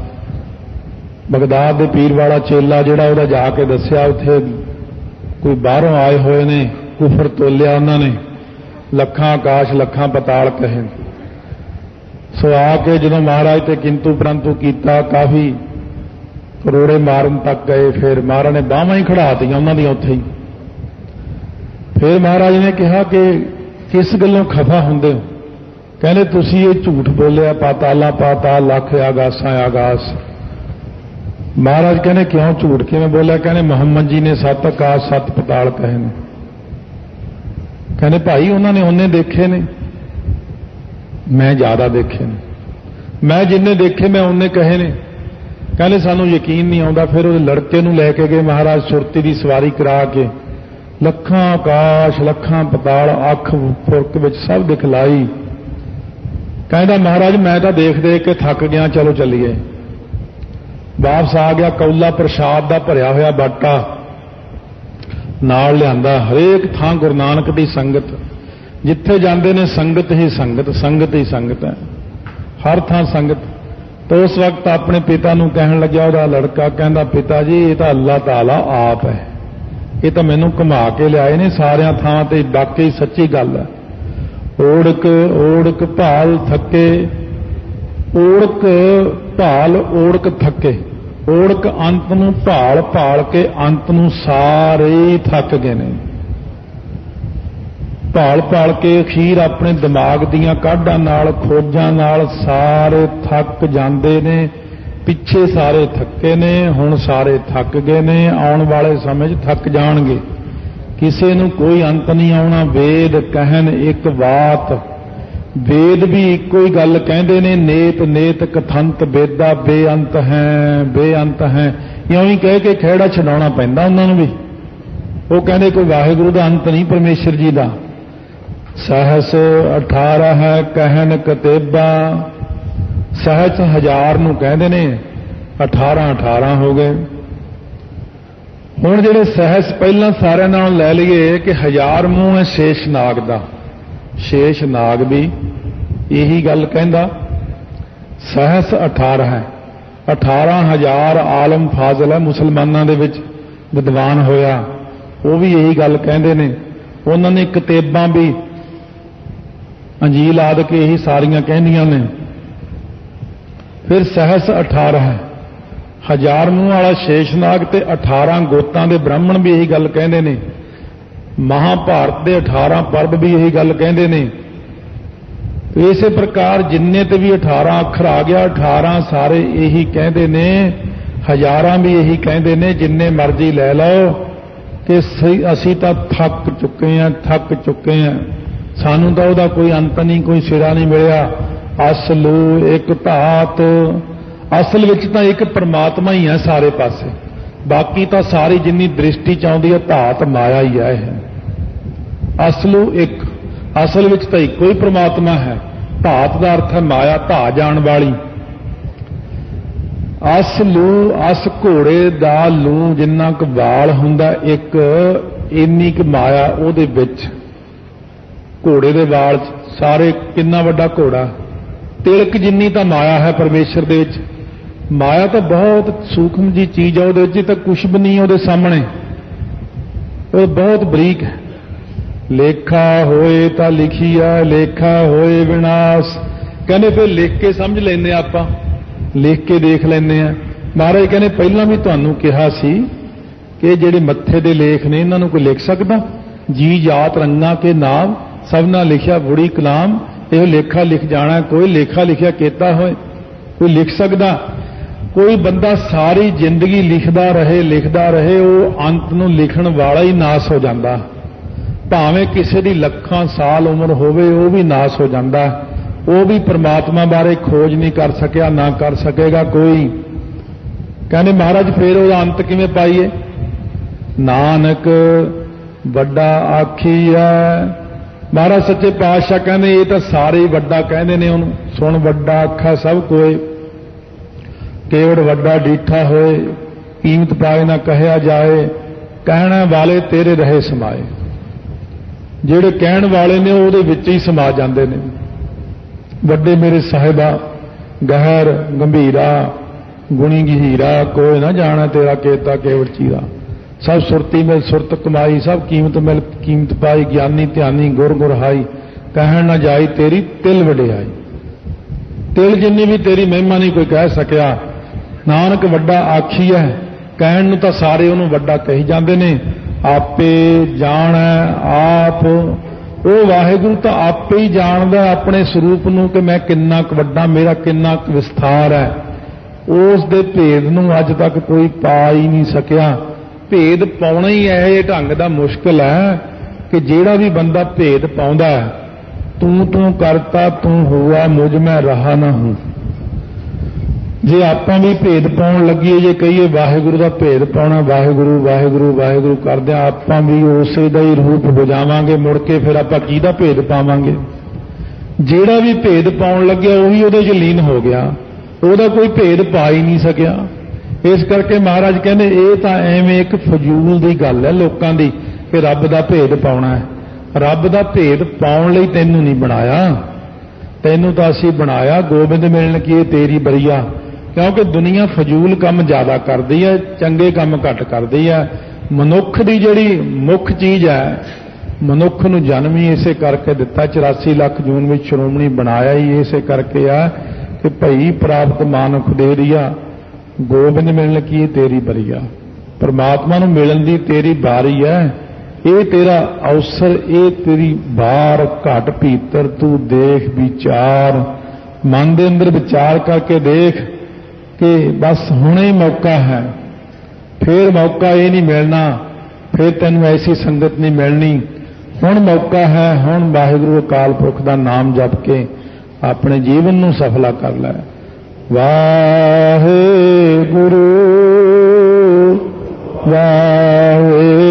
ਬਗਦਾਦ ਦੇ ਪੀਰ ਵਾਲਾ ਚੇਲਾ ਜਿਹੜਾ ਉਹਦਾ ਜਾ ਕੇ ਦੱਸਿਆ, ਉੱਥੇ ਕੋਈ ਬਾਹਰੋਂ ਆਏ ਹੋਏ ਨੇ, ਕੁਫਰ ਤੋਲਿਆ ਉਹਨਾਂ ਨੇ, ਲੱਖਾਂ ਆਕਾਸ਼ ਲੱਖਾਂ ਪਤਾਲ ਕਹੇ। ਸੋ ਆ ਕੇ ਜਦੋਂ ਮਹਾਰਾਜ ਤੇ ਕਿੰਤੂ ਪ੍ਰੰਤੂ ਕੀਤਾ, ਕਾਫੀ ਕਰੋੜੇ ਮਾਰਨ ਤੱਕ ਗਏ। ਫਿਰ ਮਹਾਰਾਜ ਨੇ ਬਾਹਾਂ ਹੀ ਖੜਾਤੀਆਂ ਉਹਨਾਂ ਦੀਆਂ ਉੱਥੇ ਹੀ। ਫਿਰ ਮਹਾਰਾਜ ਨੇ ਕਿਹਾ ਕਿ ਕਿਸ ਗੱਲੋਂ ਖਫਾ ਹੁੰਦੇ ਹੋ? ਕਹਿੰਦੇ ਤੁਸੀਂ ਇਹ ਝੂਠ ਬੋਲਿਆ, ਪਾਤਾਲਾ ਪਾਤਾਲ ਲੱਖ, ਆਗਾਸਾਂ ਆਗਾਸ। ਮਹਾਰਾਜ ਕਹਿੰਦੇ ਕਿਉਂ ਝੂਠ ਕਿਵੇਂ ਬੋਲਿਆ? ਕਹਿੰਦੇ ਮੁਹੰਮਦ ਜੀ ਨੇ 7 ਆਕਾਸ਼ 7 ਪਤਾਲ ਕਹੇ ਨੇ। ਕਹਿੰਦੇ ਭਾਈ ਉਹਨਾਂ ਨੇ ਉਹਨੇ ਦੇਖੇ ਨੇ, ਮੈਂ ਜ਼ਿਆਦਾ ਦੇਖੇ ਨੇ, ਮੈਂ ਜਿੰਨੇ ਦੇਖੇ ਮੈਂ ਉਹਨੇ ਕਹੇ ਨੇ। ਕਹਿੰਦੇ ਸਾਨੂੰ ਯਕੀਨ ਨਹੀਂ ਆਉਂਦਾ। ਫਿਰ ਉਹਦੇ ਲੜਕੇ ਨੂੰ ਲੈ ਕੇ ਗਏ ਮਹਾਰਾਜ, ਸੁਰਤੀ ਦੀ ਸਵਾਰੀ ਕਰਾ ਕੇ, ਲੱਖਾਂ ਆਕਾਸ਼ ਲੱਖਾਂ ਪਤਾਲ ਅੱਖ ਫੁਰਕ ਵਿੱਚ ਸਭ ਦਿਖਲਾਈ। ਕਹਿੰਦਾ ਮਹਾਰਾਜ ਮੈਂ ਤਾਂ ਦੇਖ ਦੇਖ ਕੇ ਥੱਕ ਗਿਆ, ਚਲੋ ਚੱਲੀਏ। ਵਾਪਸ ਆ ਗਿਆ, ਕੌਲਾ ਪ੍ਰਸ਼ਾਦ ਦਾ ਭਰਿਆ ਹੋਇਆ ਬਾਟਾ ਨਾਲ ਲਿਆਂਦਾ। ਹਰੇਕ ਥਾਂ ਗੁਰੂ ਨਾਨਕ ਦੀ ਸੰਗਤ, ਜਿੱਥੇ ਜਾਂਦੇ ਨੇ ਸੰਗਤ ਹੀ ਸੰਗਤ, ਸੰਗਤ ਹੀ ਸੰਗਤ ਹੈ, ਹਰ ਥਾਂ ਸੰਗਤ। ਤਾਂ ਉਸ ਵਕਤ ਆਪਣੇ ਪਿਤਾ ਨੂੰ ਕਹਿਣ ਲੱਗਿਆ ਉਹਦਾ ਲੜਕਾ, ਕਹਿੰਦਾ ਪਿਤਾ ਜੀ ਇਹ ਤਾਂ ਅੱਲਾਹ ਤਾਲਾ ਆਪ ਹੈ, ਇਹ ਤਾਂ ਮੈਨੂੰ ਘੁਮਾ ਕੇ ਲਿਆਏ ਨੇ ਸਾਰਿਆਂ ਥਾਵਾਂ ਤੇ, ਵਾਕਈ ਸੱਚੀ ਗੱਲ ਹੈ। ਓੜਕ ਓੜਕ ਭਾਲ ਥੱਕੇ, ਓੜਕ ਭਾਲ ਓੜਕ ਥੱਕੇ, ਓੜਕ ਅੰਤ ਨੂੰ ਭਾਲ ਭਾਲ ਕੇ ਅੰਤ ਨੂੰ ਸਾਰੇ ਹੀ ਥੱਕ ਗਏ ਨੇ। ਭਾਲ ਭਾਲ ਕੇ ਅਖੀਰ ਆਪਣੇ ਦਿਮਾਗ ਦੀਆਂ ਕਾਢਾਂ ਨਾਲ, ਖੋਜਾਂ ਨਾਲ ਸਾਰੇ ਥੱਕ ਜਾਂਦੇ ਨੇ। ਪਿੱਛੇ ਸਾਰੇ ਥੱਕੇ ਨੇ, ਹੁਣ ਸਾਰੇ ਥੱਕ ਗਏ ਨੇ, ਆਉਣ ਵਾਲੇ ਸਮੇਂ 'ਚ ਥੱਕ ਜਾਣਗੇ। ਕਿਸੇ ਨੂੰ ਕੋਈ ਅੰਤ ਨਹੀਂ ਆਉਣਾ। ਵੇਦ ਕਹਿਣ ਇੱਕ ਬਾਤ, ਵੇਦ ਵੀ ਇੱਕੋ ਹੀ ਗੱਲ ਕਹਿੰਦੇ ਨੇ, ਨੇਤ ਨੇਤ ਕਥੰਤ ਵੇਦਾ ਬੇਅੰਤ ਹੈ ਬੇਅੰਤ ਹੈ। ਇਉਂ ਹੀ ਕਹਿ ਕੇ ਖਹਿੜਾ ਛਡਾਉਣਾ ਪੈਂਦਾ ਉਹਨਾਂ ਨੂੰ ਵੀ। ਉਹ ਕਹਿੰਦੇ ਕੋਈ ਵਾਹਿਗੁਰੂ ਦਾ ਅੰਤ ਨਹੀਂ, ਪਰਮੇਸ਼ਰ ਜੀ ਦਾ। ਸਹਸ 18 ਹੈ ਕਹਿਣ ਕਤੇਬਾ, ਸਹਸ 1000 ਨੂੰ ਕਹਿੰਦੇ ਨੇ, 18 ਹੋ ਗਏ। ਹੁਣ ਜਿਹੜੇ ਸਹਸ ਪਹਿਲਾਂ ਸਾਰਿਆਂ ਨਾਲੋਂ ਲੈ ਲਈਏ ਕਿ 1000 ਮੂੰਹ ਹੈ ਸ਼ੇਸ਼ ਨਾਗ ਦਾ, ਸ਼ੇਸ਼ ਨਾਗ ਵੀ ਇਹੀ ਗੱਲ ਕਹਿੰਦਾ। ਸਹਸ 18 ਹੈ, 18000 ਆਲਮ ਫਾਜ਼ਲ ਹੈ ਮੁਸਲਮਾਨਾਂ ਦੇ ਵਿੱਚ ਵਿਦਵਾਨ ਹੋਇਆ, ਉਹ ਵੀ ਇਹੀ ਗੱਲ ਕਹਿੰਦੇ ਨੇ। ਉਹਨਾਂ ਨੇ ਕਿਤਾਬਾਂ ਵੀ ਅੰਜੀਲ ਆਦਿ ਕੇ ਇਹੀ ਸਾਰੀਆਂ ਕਹਿੰਦੀਆਂ ਨੇ। ਫਿਰ ਸਹਸ 18 ਹੈ, 1000 ਮੂੰਹ ਵਾਲਾ ਸ਼ੇਸ਼ਨਾਗ ਤੇ 18 ਗੋਤਾਂ ਦੇ ਬ੍ਰਾਹਮਣ ਵੀ ਇਹੀ ਗੱਲ ਕਹਿੰਦੇ ਨੇ। ਮਹਾਭਾਰਤ ਦੇ 18 ਪਰਬ ਵੀ ਇਹੀ ਗੱਲ ਕਹਿੰਦੇ ਨੇ। ਇਸੇ ਪ੍ਰਕਾਰ ਜਿੰਨੇ ਤੇ ਵੀ 18 ਅੱਖਰ ਆ ਗਿਆ, 18 ਸਾਰੇ ਇਹੀ ਕਹਿੰਦੇ ਨੇ, ਹਜ਼ਾਰਾਂ ਵੀ ਇਹੀ ਕਹਿੰਦੇ ਨੇ। ਜਿੰਨੇ ਮਰਜ਼ੀ ਲੈ ਲਓ ਕਿ ਅਸੀਂ ਤਾਂ ਥੱਕ ਚੁੱਕੇ ਹਾਂ, ਥੱਕ ਚੁੱਕੇ ਹਾਂ, ਸਾਨੂੰ ਤਾਂ ਉਹਦਾ ਕੋਈ ਅੰਤ ਨਹੀਂ, ਕੋਈ ਸਿਰਾ ਨਹੀਂ ਮਿਲਿਆ। ਅਸਲੂ ਇੱਕ ਧਾਤ, ਅਸਲ ਵਿੱਚ ਤਾਂ ਇੱਕ ਪਰਮਾਤਮਾ ਹੀ ਹੈ ਸਾਰੇ ਪਾਸੇ, ਬਾਕੀ ਤਾਂ ਸਾਰੀ ਜਿੰਨੀ ਦ੍ਰਿਸ਼ਟੀ ਚ ਆਉਂਦੀ ਹੈ ਧਾਤ ਮਾਇਆ ਹੀ ਹੈ। ਇਹ ਅਸਲੂ ਇੱਕ, ਅਸਲ ਵਿੱਚ ਤਾਂ ਇੱਕੋ ਹੀ ਪਰਮਾਤਮਾ ਹੈ। ਧਾਤ ਦਾ ਅਰਥ ਹੈ ਮਾਇਆ, ਧਾ ਜਾਣ ਵਾਲੀ। ਅਸਲੂ, ਅਸ ਘੋੜੇ ਦਾ ਲੂ ਜਿੰਨਾ ਕੁ ਵਾਲ ਹੁੰਦਾ ਇੱਕ, ਇੰਨੀ ਕੁ ਮਾਇਆ ਉਹਦੇ ਵਿੱਚ। ਘੋੜੇ ਦੇ ਵਾਲ ਸਾਰੇ, ਕਿੰਨਾ ਵੱਡਾ ਘੋੜਾ, ਤਿਲਕ ਜਿੰਨੀ ਤਾਂ ਮਾਇਆ ਹੈ ਪਰਮੇਸ਼ਰ ਦੇ ਵਿੱਚ। ਮਾਇਆ ਤਾਂ ਬਹੁਤ ਸੂਖਮ ਜੀ ਚੀਜ਼ ਹੈ, ਉਹਦੇ ਵਿੱਚ ਤਾਂ ਕੁਛ ਵੀ ਨਹੀਂ ਉਹਦੇ ਸਾਹਮਣੇ, ਉਹ ਬਹੁਤ ਬਰੀਕ ਹੈ। ਲੇਖਾ ਹੋਏ ਤਾਂ ਲਿਖੀਆ, ਲੇਖਾ ਹੋਏ ਵਿਨਾਸ਼। ਕਹਿੰਦੇ ਫਿਰ ਲਿਖ ਕੇ ਸਮਝ ਲੈਂਦੇ ਆਪਾਂ, ਲਿਖ ਕੇ ਦੇਖ ਲੈਂਦੇ ਆ। ਮਹਾਰਾਜ ਕਹਿੰਦੇ ਪਹਿਲਾਂ ਵੀ ਤੁਹਾਨੂੰ ਕਿਹਾ ਸੀ ਕਿ ਜਿਹੜੇ ਮੱਥੇ ਦੇ ਲੇਖ ਨੇ ਇਹਨਾਂ ਨੂੰ ਕੋਈ ਲਿਖ ਸਕਦਾ? ਜੀ ਜਾਤ ਰੰਗਾਂ ਕੇ ਨਾਮ ਸਭਨਾ ਲਿਖਿਆ ਬੁੜੀ ਕਲਾਮ। ਇਹ ਲੇਖਾ ਲਿਖ ਜਾਣਾ, ਕੋਈ ਲੇਖਾ ਲਿਖਿਆ ਕੀਤਾ ਹੋਏ ਕੋਈ ਲਿਖ ਸਕਦਾ? ਕੋਈ ਬੰਦਾ ਸਾਰੀ ਜ਼ਿੰਦਗੀ ਲਿਖਦਾ ਰਹੇ, ਉਹ ਅੰਤ ਨੂੰ ਲਿਖਣ ਵਾਲਾ ਹੀ ਨਾਸ ਹੋ ਜਾਂਦਾ। ਭਾਵੇਂ ਕਿਸੇ ਦੀ ਲੱਖਾਂ ਸਾਲ ਉਮਰ ਹੋਵੇ, ਉਹ ਵੀ ਨਾਸ ਹੋ ਜਾਂਦਾ। ਉਹ ਵੀ ਪਰਮਾਤਮਾ ਬਾਰੇ ਖੋਜ ਨਹੀਂ ਕਰ ਸਕਿਆ, ਨਾ ਕਰ ਸਕੇਗਾ ਕੋਈ। कहने महाराज फिर वो अंत किवें पाईए? नानक वड्डा आखीए। महाराज सच्चे पातशाह कहने ये तो सारे ही वड्डा कहते ने उन्होंने, सुन वड्डा आखा सब कोई, केवड़ वड्डा डीठा होए, कीमत पाए ना कहया जाए, कहने वाले तेरे रहे समाए। ਜਿਹੜੇ ਕਹਿਣ ਵਾਲੇ ਨੇ ਉਹਦੇ ਵਿੱਚ ਹੀ ਸਮਾ ਜਾਂਦੇ ਨੇ। ਵੱਡੇ ਮੇਰੇ ਸਾਹਿਬਾ ਗਹਿਰ ਗੰਭੀਰਾ ਗੁਣੀ ਗਹੀਰਾ, ਕੋਈ ਨਾ ਜਾਣਾ ਤੇਰਾ ਕੇਤਾ ਕੇਵੜ ਚੀਰਾ। ਸਭ ਸੁਰਤੀ ਮਿਲ ਸੁਰਤ ਕਮਾਈ, ਸਭ ਕੀਮਤ ਮਿਲ ਕੀਮਤ ਪਾਈ, ਗਿਆਨੀ ਧਿਆਨੀ ਗੁਰ ਗੁਰਹਾਈ, ਕਹਿਣ ਨਾ ਜਾਈ ਤੇਰੀ ਤਿਲ ਵਡਿਆਈ। ਤਿਲ ਜਿੰਨੀ ਵੀ ਤੇਰੀ ਮਹਿਮਾ ਨਹੀਂ ਕੋਈ ਕਹਿ ਸਕਿਆ। ਨਾਨਕ ਵੱਡਾ ਆਖੀ ਹੈ, ਕਹਿਣ ਨੂੰ ਤਾਂ ਸਾਰੇ ਉਹਨੂੰ ਵੱਡਾ ਕਹੀ ਜਾਂਦੇ ਨੇ। आपे जाना आप, वो वाहिगुरु तो आपे ही जानदा अपने स्वरूप नूं कि मैं किन्ना क वड्डा, मेरा किन्ना क विस्तार है। उस दे भेद नूं अज तक कोई पा ही नहीं सकिया। भेद पाउणा ही इह ढंग दा मुश्किल है कि जिहड़ा भी बंदा भेद पाउंदा है, तू करता तू हुआ मुझ में रहा ना हूं। जे आपां भी भेद पाउण लगीए, जे कहीए वाहिगुरु दा भेद पाउणा, वाहिगुरु वाहिगुरु वाहिगुरु करदे आपां भी उसे दा ही रूप हो जावांगे। मुड़ के फिर आपां किहदा भेद पावांगे? ਜਿਹੜਾ भी भेद पाउण लग्या ਉਹੀ ਉਹਦੇ 'ਚ ਲੀਨ हो गया, ਉਹਦਾ ਕੋਈ भेद पा ही नहीं सकिया। इस करके महाराज कहंदे ਇਹ ਤਾਂ ਐਵੇਂ ਇੱਕ ਫਜ਼ੂਲ ਦੀ ਗੱਲ है लोकां दी कि रब दा भेद पाउणा है। रब दा भेद पाउण लई तैनूं नहीं बनाया, तैनूं तां असीं बनाया गोबिंद मिलन की तेरी बरिया। क्योंकि दुनिया फजूल काम ज्यादा करती है, चंगे काम घट करती है। मनुख की जिहड़ी मुख चीज है, मनुख नूं जन्म ही इसे करके दिता, 84 लाख जून में श्रोमणी बनाया ही इसे करके है कि भई प्राप्त मानुख दे रिया, गोबिंद मिलन की तेरी बरिया। परमात्मा नूं मिलन दी तेरी बारी है, ये तेरा अवसर, ये तेरी बार घट भीतर तू देख विचार, मन दे अंदर विचार करके देख कि बस हुणे ही मौका है, फिर मौका ये नहीं मिलना, फिर तैनूं ऐसी संगत नहीं मिलनी। हुण मौका है, हुण वाहिगुरू अकाल पुरख दा नाम जप के अपने जीवन नूं सफला कर लै। वाहिगुरू वाहिगुरू।